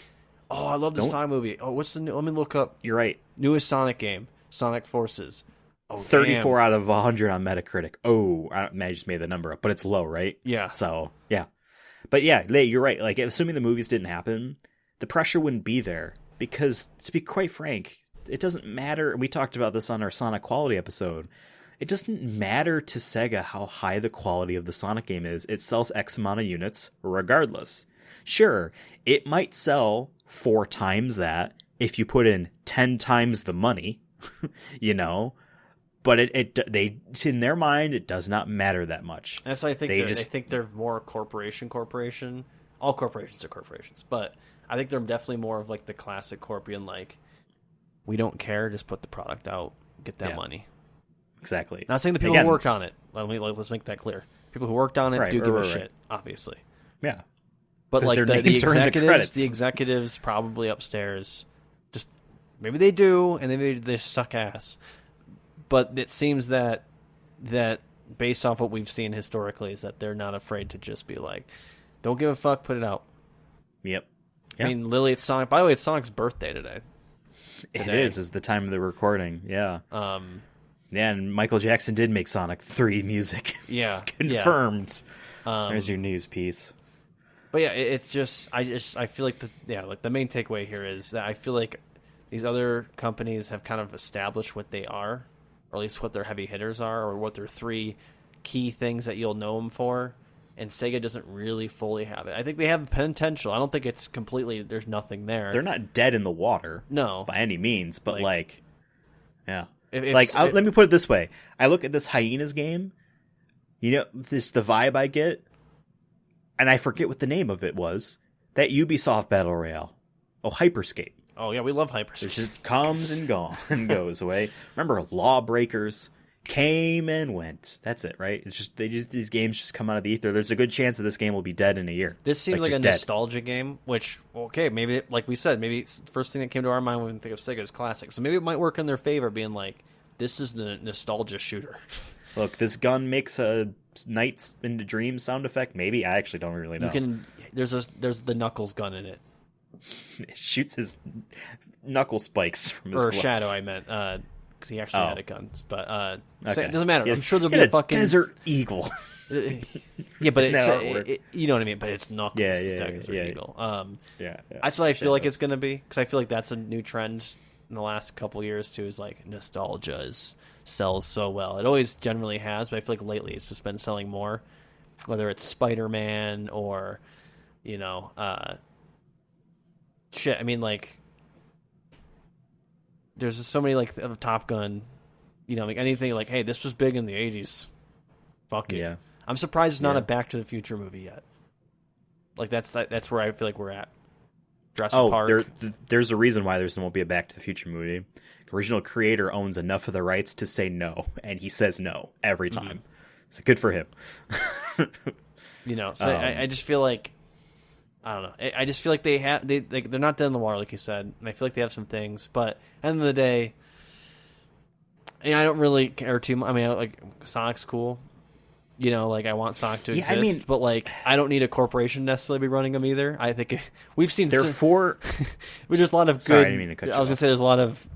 oh, I love this Sonic movie. Oh, what's the new? Let me look up. You're right. Newest Sonic game, Sonic Forces. Oh, 34 out of 100 on Metacritic. Oh, I just made the number up, but it's low, right? Yeah. So, yeah. But yeah, you're right. Like, assuming the movies didn't happen, the pressure wouldn't be there. Because, to be quite frank, it doesn't matter. We talked about this on our Sonic quality episode. It doesn't matter to Sega how high the quality of the Sonic game is. It sells X amount of units regardless. Sure, it might sell 4 times that if you put in 10 times the money, you know. But they in their mind, it does not matter that much. And so I think they think they're more corporation. All corporations are corporations, but I think they're definitely more of like the classic Corpian, like, we don't care, just put the product out, get that money. Exactly. Not saying the people who work on it. Let's make that clear. People who worked on it do give a shit, obviously. Yeah. But like their the names are in the credits. the executives probably upstairs, just maybe they do, and maybe they suck ass. But it seems that based off what we've seen historically, is that they're not afraid to just be like, don't give a fuck, put it out. Yep. I mean, Lily, it's Sonic. By the way, it's Sonic's birthday today. It is the time of the recording. Yeah. Yeah, and Michael Jackson did make Sonic 3 music. Yeah. Confirmed. There's your news piece. But yeah, it's just I feel like the main takeaway here is that I feel like these other companies have kind of established what they are, or at least what their heavy hitters are, or what their 3 key things that you'll know them for. And Sega doesn't really fully have it. I think they have potential. I don't think it's completely, there's nothing there. They're not dead in the water. No. By any means, but yeah. Let me put it this way. I look at this Hyenas game, the vibe I get, and I forget what the name of it was, that Ubisoft Battle Royale. Oh, Hyperscape. Oh, yeah, we love Hyperscape. It just comes and goes away. Remember Lawbreakers? Came and went. That's it, right? It's just these games just come out of the ether. There's a good chance that this game will be dead in a year. This seems like a nostalgia game, which maybe like we said, maybe it's the first thing that came to our mind when we think of Sega is classic. So maybe it might work in their favor, being like, this is the nostalgia shooter. Look, this gun makes a Nights into Dreams sound effect. Maybe I actually don't really know. There's the Knuckles gun in it. It shoots his knuckle spikes from his glove. Shadow, I meant. Because he actually had a gun, but okay. It doesn't matter. Yeah, I'm sure there'll be a fucking Desert Eagle. Yeah, but you know what I mean. But it's Knuckles. Desert Eagle. That's what I feel like it's gonna be, because I feel like that's a new trend in the last couple years too. Is like nostalgia sells so well. It always generally has, but I feel like lately it's just been selling more. Whether it's Spider-Man or shit. I mean, like, there's just so many, like, of Top Gun, like anything, like, hey, this was big in the 80s. Fuck it. Yeah. I'm surprised it's not a Back to the Future movie yet. Like, that's where I feel like we're at. Jurassic Park. There's a reason why there won't be a Back to the Future movie. The original creator owns enough of the rights to say no, and he says no every time. So good for him. So I just feel like, I don't know. I just feel like they're not dead in the water, like you said, and I feel like they have some things. But at the end of the day, I don't really care too much. I mean, like, Sonic's cool. Like, I want Sonic to exist, but like, I don't need a corporation necessarily be running them either. I think we've seen there's a lot of good. Sorry, I didn't mean to cut you off. I was gonna say there's a lot of.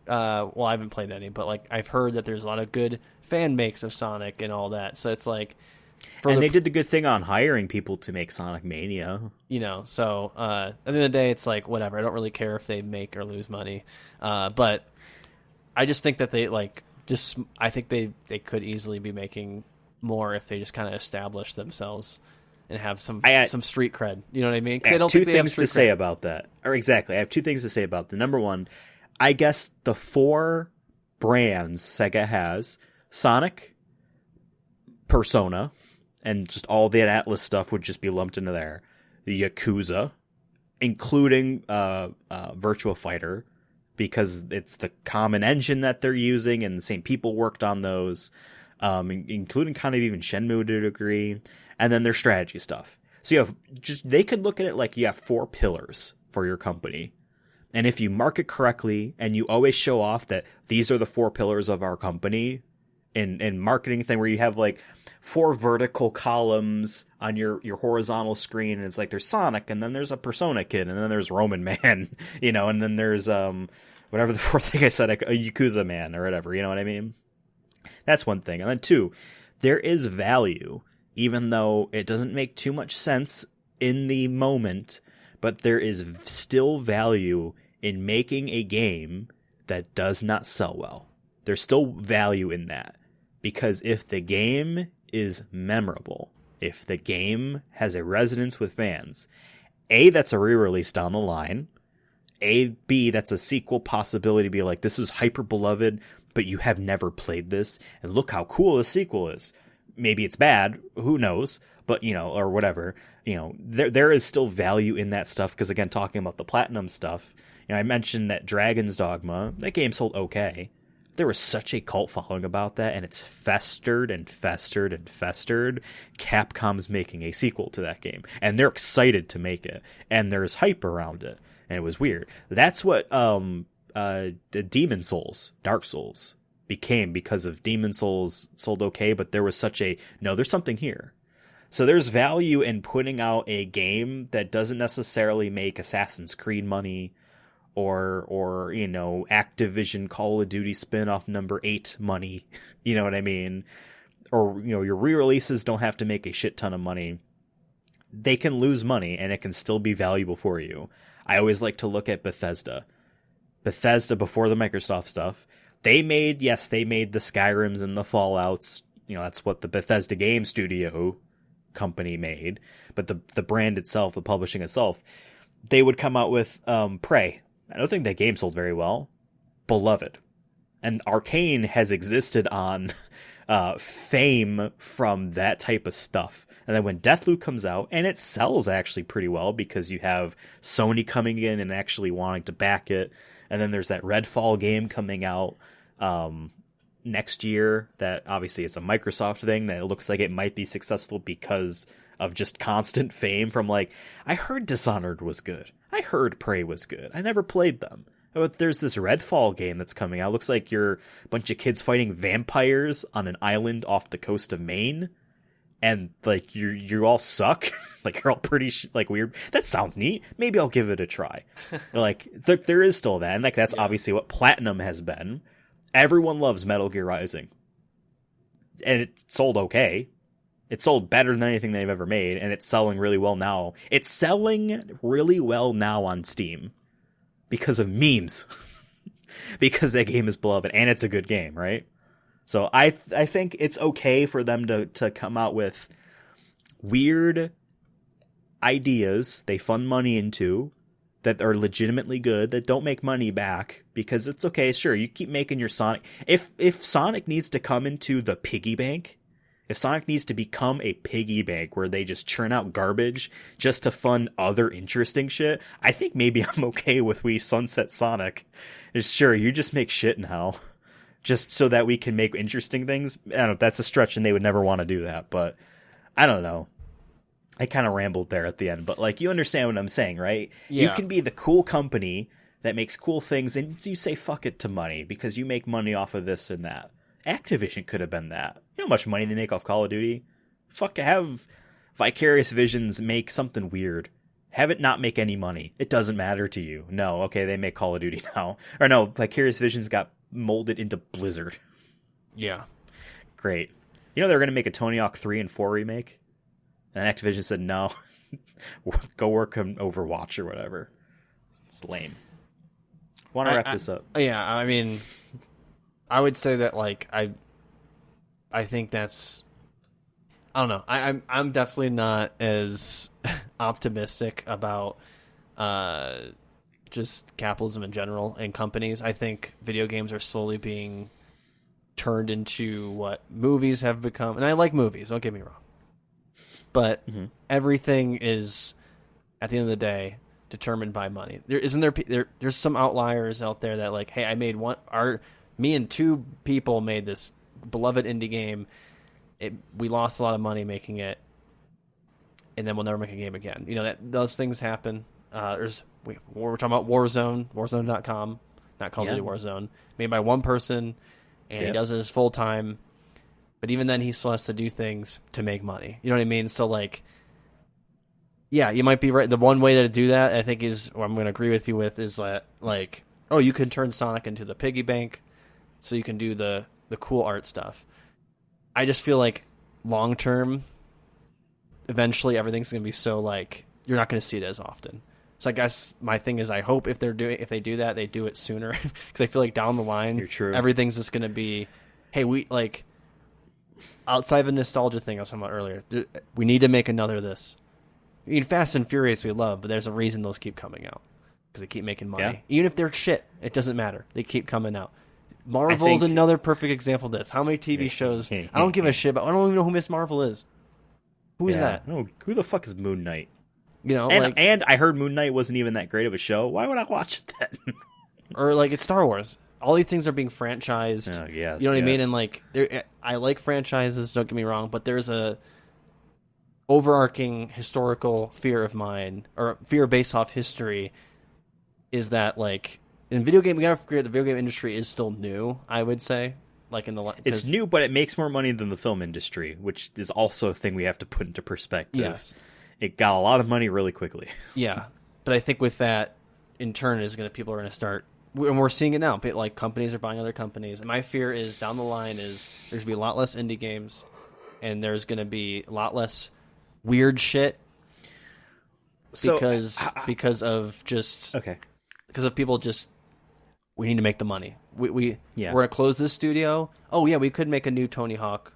Well, I haven't played any, but like, I've heard that there's a lot of good fan makes of Sonic and all that. So it's like. They did the good thing on hiring people to make Sonic Mania. So at the end of the day, it's like, whatever. I don't really care if they make or lose money. But I just think that I think they could easily be making more if they just kind of establish themselves and have some street cred. You know what I mean? I have two things to say about that. Or exactly. I have 2 things to say about that. Number one, I guess the 4 brands Sega has, Sonic, Persona, and just all the Atlas stuff would just be lumped into there. The Yakuza, including Virtua Fighter, because it's the common engine that they're using, and the same people worked on those, including kind of even Shenmue to a degree, and then their strategy stuff. So they could look at it like you have 4 pillars for your company. And if you market correctly, and you always show off that these are the 4 pillars of our company, in marketing thing where you have like 4 vertical columns on your horizontal screen, and it's like there's Sonic, and then there's a Persona kid, and then there's Roman Man, and then there's whatever the 4th thing I said, a Yakuza man or whatever, you know what I mean? That's one thing. And then 2, there is value, even though it doesn't make too much sense in the moment, but there is still value in making a game that does not sell well. There's still value in that. Because if the game is memorable, if the game has a resonance with fans, A, that's a re-release down the line. B, that's a sequel possibility to be like, this is hyper beloved, but you have never played this, and look how cool the sequel is. Maybe it's bad, who knows, but, or whatever. There is still value in that stuff, because again, talking about the Platinum stuff, I mentioned that Dragon's Dogma, that game sold okay. There was such a cult following about that, and it's festered and festered and festered. Capcom's making a sequel to that game, and they're excited to make it, and there's hype around it, and it was weird. That's what the Demon Souls, Dark Souls, became, because of Demon Souls sold okay, but there was such a, no, there's something here. So there's value in putting out a game that doesn't necessarily make Assassin's Creed money, or you know, Activision Call of Duty spin-off number 8 money, you know what I mean? Or, you know, your re-releases don't have to make a shit ton of money. They can lose money and it can still be valuable for you. I always like to look at Bethesda before the Microsoft stuff. They made the Skyrims and the Fallouts, you know, that's what the Bethesda game studio company made, but the brand itself, the publishing itself, they would come out with Prey. I don't think that game sold very well. Beloved. And Arcane has existed on fame from that type of stuff. And then when Deathloop comes out, and it sells actually pretty well because you have Sony coming in and actually wanting to back it. And then there's that Redfall game coming out next year that obviously is a Microsoft thing that it looks like it might be successful because of just constant fame from, like, I heard Dishonored was good. I heard Prey was good. I never played them. But there's this Redfall game that's coming out. Looks like you're a bunch of kids fighting vampires on an island off the coast of Maine. And, like, you all suck. Like, you're all pretty, weird. That sounds neat. Maybe I'll give it a try. Like, there is still that. And, like, that's obviously what Platinum has been. Everyone loves Metal Gear Rising. And it sold okay. It sold better than anything they've ever made, and it's selling really well now. It's selling really well now on Steam because of memes. Because that game is beloved, and it's a good game, right? So I think it's okay for them to come out with weird ideas they fund money into that are legitimately good, that don't make money back, because it's okay, sure, you keep making your Sonic. If Sonic needs to come into the piggy bank, if Sonic needs to become a piggy bank where they just churn out garbage just to fund other interesting shit, I think maybe I'm okay with we sunset Sonic. It's sure, you just make shit now, just so that we can make interesting things. I don't know, that's a stretch and they would never want to do that, but I don't know. I kind of rambled there at the end, but, like, you understand what I'm saying, right? Yeah. You can be the cool company that makes cool things and you say fuck it to money because you make money off of this and that. Activision could have been that. You know how much money they make off Call of Duty? Fuck, have Vicarious Visions make something weird. Have it not make any money. It doesn't matter to you. No, okay, they make Call of Duty now. Or no, Vicarious Visions got molded into Blizzard. Yeah. Great. You know they're going to make a Tony Hawk 3 and 4 remake? And Activision said no. Go work on Overwatch or whatever. It's lame. Want to wrap this up? Yeah, I mean, I would say that, like, I think that's, I don't know. I'm definitely not as optimistic about just capitalism in general and companies. I think video games are slowly being turned into what movies have become. And I like movies, don't get me wrong. But everything is, at the end of the day, determined by money. There's some outliers out there that, like, hey, I made me and 2 people made this beloved indie game. We lost a lot of money making it, and then we'll never make a game again. You know, those things happen. We're talking about Warzone, Warzone.com, not Call of Duty Warzone, made by one person, and he does it as full time. But even then, he still has to do things to make money. You know what I mean? So, like, yeah, you might be right. The one way to do that, I think, is, or I'm going to agree with you with, is that, like, oh, you can turn Sonic into the piggy bank, so you can do the cool art stuff. I just feel like long term, eventually everything's going to be so, like, you're not going to see it as often. So I guess my thing is, I hope if they do that, they do it sooner, because I feel like down the line, everything's just going to be, hey, we, like, outside of the nostalgia thing I was talking about earlier, we need to make another of this. I mean, Fast and Furious we love, but there's a reason those keep coming out, because they keep making money. Yeah. Even if they're shit, it doesn't matter. They keep coming out. Marvel's another perfect example of this. How many TV shows? I don't give a shit about. I don't even know who Miss Marvel is. Who is that? No, who the fuck is Moon Knight? You know, and I heard Moon Knight wasn't even that great of a show. Why would I watch it then? Or, like, it's Star Wars. all these things are being franchised. Oh, yes, you know what I mean? yes. And like, I like franchises. Don't get me wrong, but there's a overarching historical fear of mine, or fear based off history, is that like in video game, we gotta forget the video game industry is still new. I would say, like it's new, but it makes more money than the film industry, which is also a thing we have to put into perspective. Yes, it got a lot of money really quickly. Yeah, but I think with that, in turn, people are gonna start. And we're seeing it now. Like companies are buying other companies, and my fear is down the line is there's gonna be a lot less indie games, and there's gonna be a lot less weird shit because of people just we need to make the money. We're gonna close this studio. Oh yeah, we could make a new Tony Hawk,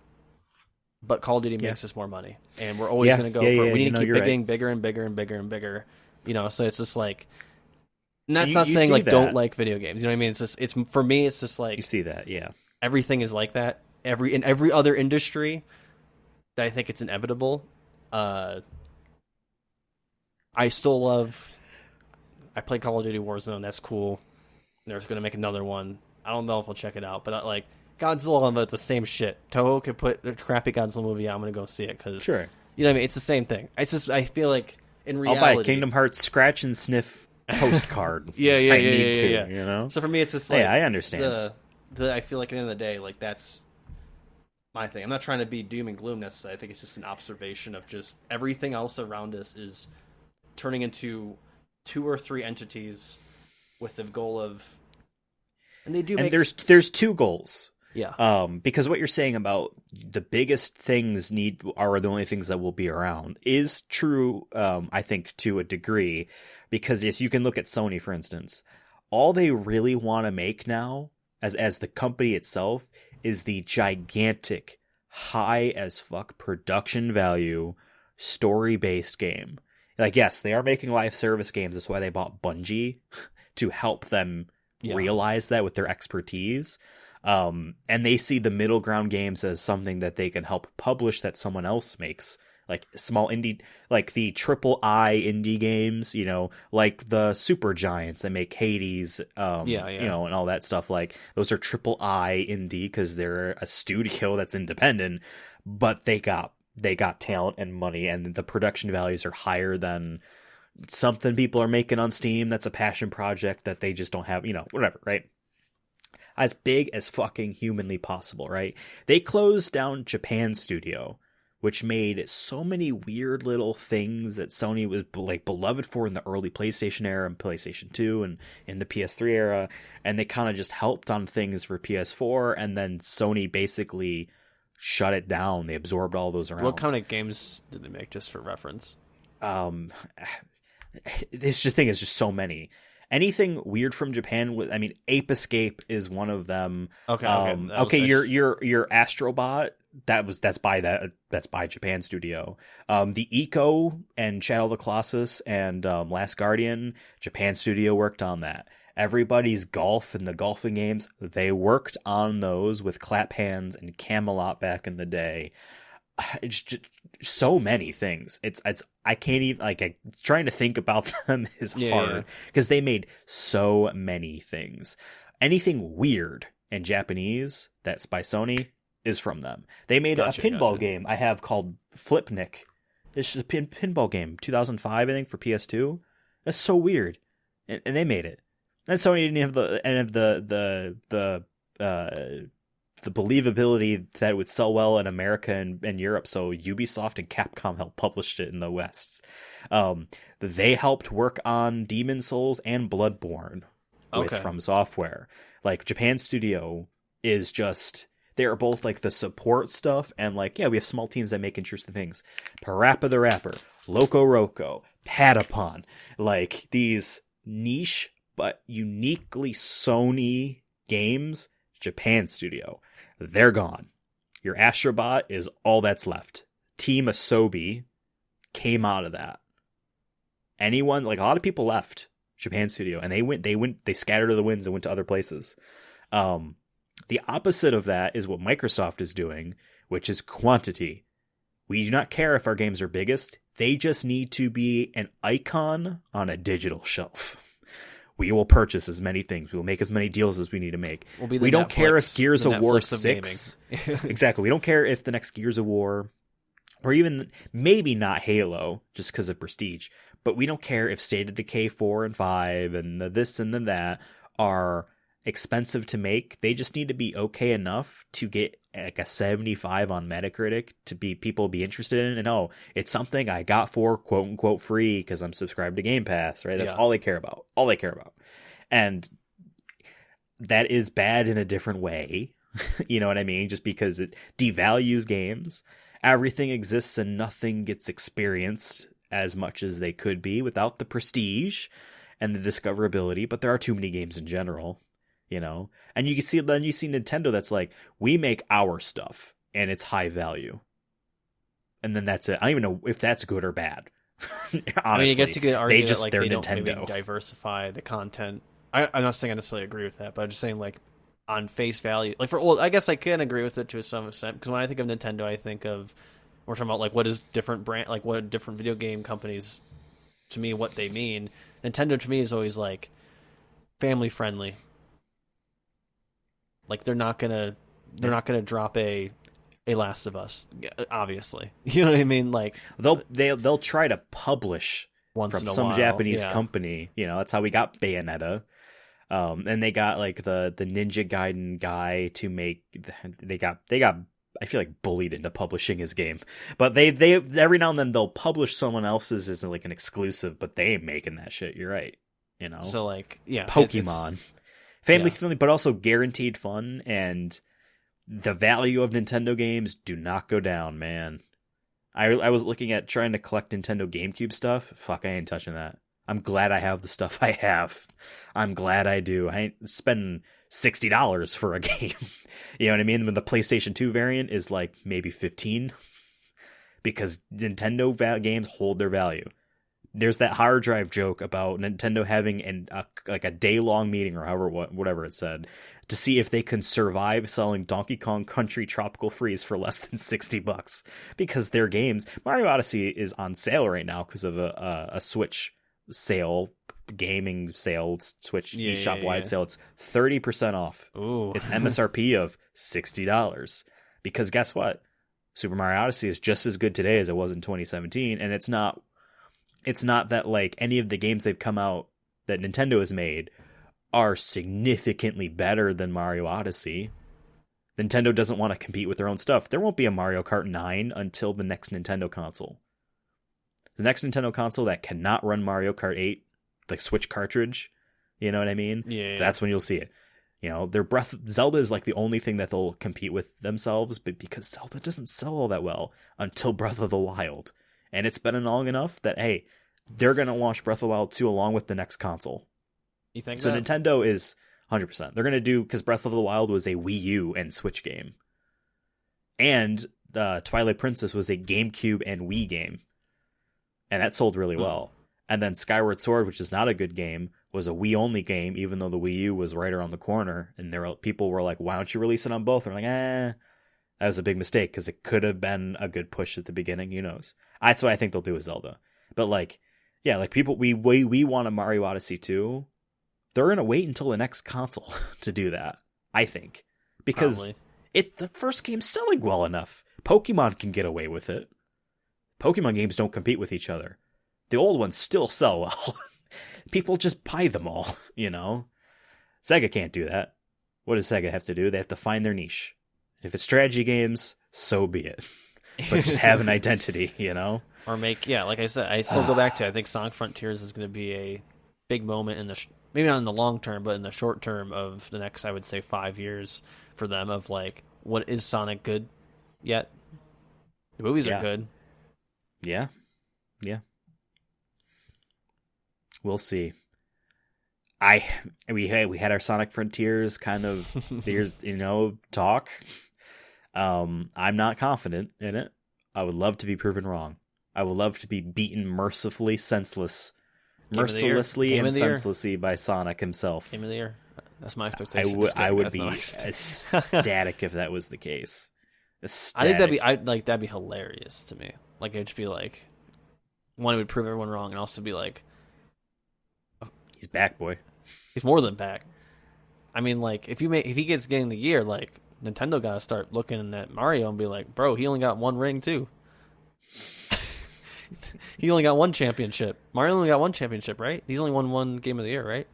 but Call of Duty makes us more money, and we're always gonna go for it. We need to keep getting bigger and bigger and bigger and bigger. So it's just like. And that's not saying like don't like video games. You know what I mean? It's just for me. It's just like you see that, everything is like that. In every other industry, I think it's inevitable. I still love. I play Call of Duty Warzone. That's cool. There's going to make another one. I don't know if I'll check it out, but like Godzilla, but the same shit. Toho could put a crappy Godzilla movie out. I'm going to go see it because sure. You know what I mean? It's the same thing. It's just I feel like in reality, I'll buy a Kingdom Hearts scratch and sniff postcard. Yeah. You know. So for me, it's just like I understand. I feel like at the end of the day, like that's my thing. I'm not trying to be doom and gloom necessarily. I think it's just an observation of just everything else around us is turning into 2 or 3 entities with the goal of, and they do. And there's 2 goals. Yeah. Because what you're saying about the biggest things are the only things that will be around is true. I think to a degree. Because yes, you can look at Sony, for instance. All they really want to make now, as the company itself, is the gigantic, high as fuck production value, story-based game. Like, yes, they are making live service games. That's why they bought Bungie, to help them realize that with their expertise. And they see the middle ground games as something that they can help publish that someone else makes. Like small indie, like the AAA indie games, like the super giants that make Hades, and all that stuff. Like those are AAA indie because they're a studio that's independent, but they got talent and money, and the production values are higher than something people are making on Steam. That's a passion project that they just don't have, whatever, right? As big as fucking humanly possible, right? They closed down Japan Studio, which made so many weird little things that Sony was like beloved for in the early PlayStation era and PlayStation 2 and in the PS3 era. And they kind of just helped on things for PS4. And then Sony basically shut it down. They absorbed all those around. What kind of games did they make, just for reference? This thing is just so many. Anything weird from Japan? Ape Escape is one of them. Okay. Your Astrobot. That's by Japan Studio. The Eco and Shadow of the Colossus and Last Guardian, Japan Studio worked on that. Everybody's Golf and the golfing games, they worked on those with Clap Hands and Camelot back in the day. It's just so many things. I can't even trying to think about them is hard because they made so many things. Anything weird in Japanese that's by Sony is from them. They made a pinball game I have called Flipnik. It's just a pinball game, 2005 I think, for PS2. That's so weird, and they made it. And Sony didn't have the believability that it would sell well in America and Europe, so Ubisoft and Capcom helped publish it in the West. They helped work on Demon Souls and Bloodborne From Software. Like Japan Studio is just, they are both like the support stuff and we have small teams that make interesting things. Parappa the Rapper, Loco Roco, Patapon, like these niche but uniquely Sony games. Japan Studio, they're gone. Your Astrobot is all that's left. Team Asobi came out of that. A lot of people left Japan Studio and they scattered to the winds and went to other places. The opposite of that is what Microsoft is doing, which is quantity. We do not care if our games are biggest. They just need to be an icon on a digital shelf. We will purchase as many things. We will make as many deals as we need to make. We don't care if Gears of War 6... Exactly. We don't care if the next Gears of War, or even maybe not Halo, just because of prestige, but we don't care if State of Decay 4 and 5 and the this and the that are expensive to make. They just need to be okay enough to get like a 75 on Metacritic to be people be interested in, and it's something I got for quote unquote free because I'm subscribed to Game Pass, right? That's all they care about. All they care about. And that is bad in a different way. You know what I mean? Just because it devalues games. Everything exists and nothing gets experienced as much as they could be without the prestige and the discoverability, but there are too many games in general. And you can see, then you see Nintendo that's like, we make our stuff and it's high value, and then that's it. I don't even know if that's good or bad. Honestly, I mean, I guess you could argue they just, that like they're they Nintendo. don't maybe diversify the content. I'm not saying I necessarily agree with that, but I'm just saying like on face value, like I guess I can agree with it to some extent, because when I think of Nintendo, I think of, we're talking about like what is different brand, like what different video game companies, to me, what they mean. Nintendo to me is always like family friendly. Like they're not gonna drop a Last of Us, obviously. You know what I mean? Like they'll try to publish once from in a some while. Japanese company. That's how we got Bayonetta. And they got like the Ninja Gaiden guy to make. They got I feel like bullied into publishing his game, but they every now and then they'll publish someone else's as like an exclusive, but they ain't making that shit. You're right. So like Pokemon. Family friendly, but also guaranteed fun, and the value of Nintendo games do not go down, man. I was looking at trying to collect Nintendo GameCube stuff. Fuck, I ain't touching that. I'm glad I have the stuff I have. I'm glad I do. I ain't spending $60 for a game. You know what I mean? When the PlayStation 2 variant is like maybe $15, because Nintendo games hold their value. There's that hard drive joke about Nintendo having a day-long meeting, or whatever it said, to see if they can survive selling Donkey Kong Country Tropical Freeze for less than $60, because their games, Mario Odyssey is on sale right now because of a Switch sale, gaming sale, Switch eShop wide sale. It's 30% off. Ooh. It's MSRP of $60, because guess what? Super Mario Odyssey is just as good today as it was in 2017, and it's not that like any of the games they've come out that Nintendo has made are significantly better than Mario Odyssey. Nintendo doesn't want to compete with their own stuff. There won't be a Mario Kart 9 until the next Nintendo console. The next Nintendo console that cannot run Mario Kart 8, the Switch cartridge, you know what I mean? Yeah. That's when you'll see it. Their Zelda is like the only thing that they'll compete with themselves, but because Zelda doesn't sell all that well until Breath of the Wild. And it's been long enough that, hey, they're going to launch Breath of the Wild 2 along with the next console. You think so? That? Nintendo is 100%. They're going to do, because Breath of the Wild was a Wii U and Switch game. And Twilight Princess was a GameCube and Wii game. And that sold really well. And then Skyward Sword, which is not a good game, was a Wii-only game, even though the Wii U was right around the corner. And people were like, why don't you release it on both? And we're like, that was a big mistake, because it could have been a good push at the beginning. Who knows? That's what I think they'll do with Zelda. But like people, we want a Mario Odyssey 2. They're gonna wait until the next console to do that, I think, because the first game's selling well enough. Pokemon can get away with it. Pokemon games don't compete with each other. The old ones still sell well. People just buy them all. Sega can't do that. What does Sega have to do? They have to find their niche. If it's strategy games, so be it. But just have an identity, Or make, like I said, I still go back to, I think Sonic Frontiers is going to be a big moment in maybe not in the long term, but in the short term of the next, I would say, 5 years for them, of like, what is Sonic good yet? The movies are good. Yeah. We'll see. We had our Sonic Frontiers kind of talk. I'm not confident in it. I would love to be proven wrong. I would love to be beaten mercilessly and senselessly by Sonic himself. Game of the year. That's my expectation. I would be ecstatic if that was the case. Ecstatic. I think that'd be hilarious to me. Like, it'd just be like, one, it would prove everyone wrong, and also be like, he's back, boy. He's more than back. I mean, like, if he gets Game of the Year, like, Nintendo got to start looking at Mario and be like, bro, he only got one ring, too. He only got one championship. Mario only got one championship, right? He's only won one Game of the Year, right?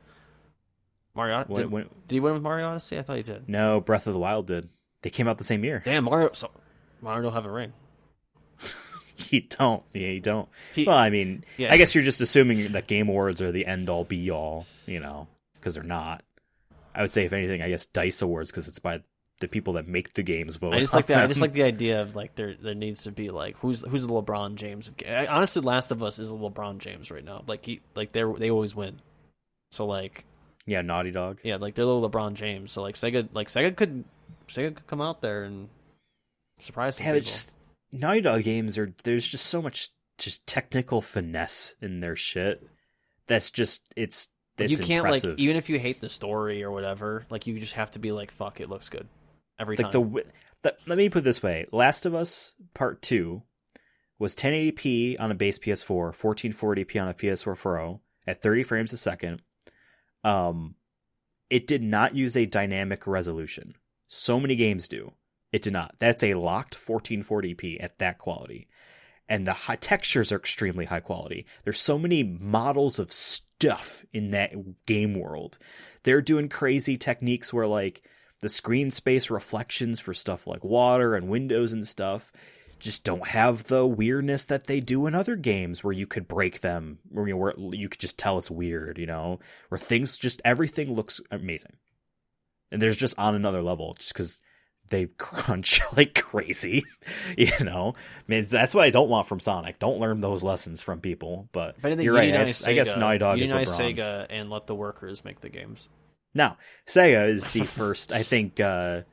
Mario did he win with Mario Odyssey? I thought he did. No, Breath of the Wild did. They came out the same year. Damn, Mario don't have a ring. You don't. Yeah, you don't. Well, I mean, I guess you're just assuming that Game Awards are the end-all, be-all, because they're not. I would say, if anything, I guess DICE Awards, because it's by the people that make the games vote. I just like that. I just like the idea of, like, there needs to be, like, who's the LeBron James? Honestly, Last of Us is a LeBron James right now. They always win. So, like, yeah, Naughty Dog. Yeah, like, they're little LeBron James. So, like, Sega could come out there and surprise some people. Naughty Dog games there's just so much just technical finesse in their shit. That's just it's you can't impressive. Like, even if you hate the story or whatever, like, you just have to be like, fuck, it looks good every time. Let me put it this way: Last of Us Part 2 was 1080p on a base PS4, 1440p on a PS4 Pro at 30 frames a second. It did not use a dynamic resolution. So many games do. It did not. That's a locked 1440p at that quality. And the textures are extremely high quality. There's so many models of stuff in that game world. They're doing crazy techniques where, like, the screen space reflections for stuff like water and windows and stuff just don't have the weirdness that they do in other games where you could break them, where you could just tell it's weird, where everything looks amazing. And there's just on another level just because they crunch like crazy, I mean, that's what I don't want from Sonic. Don't learn those lessons from people. But you're right. I guess Naughty Dog is LeBron. Sega and let the workers make the games. Now, Sega is the first. I think I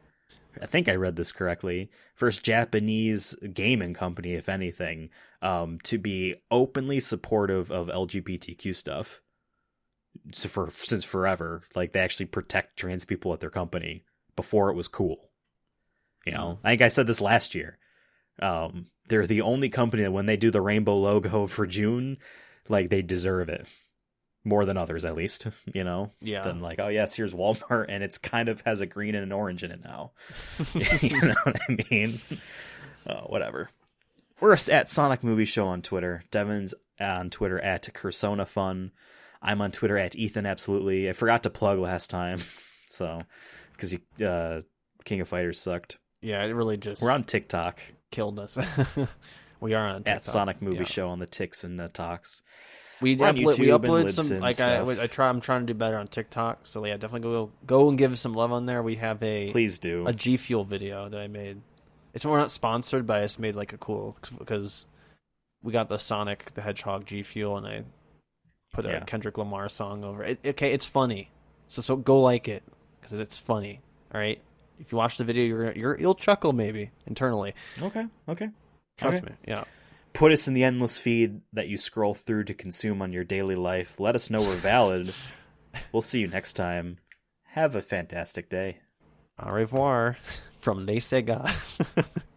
read this correctly. First Japanese gaming company, if anything, to be openly supportive of LGBTQ stuff. Since forever, like, they actually protect trans people at their company before it was cool. I think I said this last year. They're the only company that when they do the rainbow logo for June, like, they deserve it more than others, at least. Yeah. Than like, oh yes, here's Walmart, and it's kind of has a green and an orange in it now. You know what I mean? Whatever. We're at Sonic Movie Show on Twitter. Devin's on Twitter at CursonaFun. I'm on Twitter at Ethan Absolutely. I forgot to plug last time, so because King of Fighters sucked. Yeah, it really just... We're on TikTok. Killed us. We are on TikTok. At Sonic Movie Show on the Ticks and the Talks. We upload some... Like, I'm trying to do better on TikTok, so yeah, definitely go and give us some love on there. We have Please do. A G Fuel video that I made. We're not sponsored, but I just made, like, a cool... Because we got the Sonic the Hedgehog G Fuel, and I put a Kendrick Lamar song over it. Okay, it's funny. So go like it, because it's funny, all right? If you watch the video, you'll chuckle maybe internally. Okay. Trust me. Yeah. Put us in the endless feed that you scroll through to consume on your daily life. Let us know we're valid. We'll see you next time. Have a fantastic day. Au revoir from SEGA.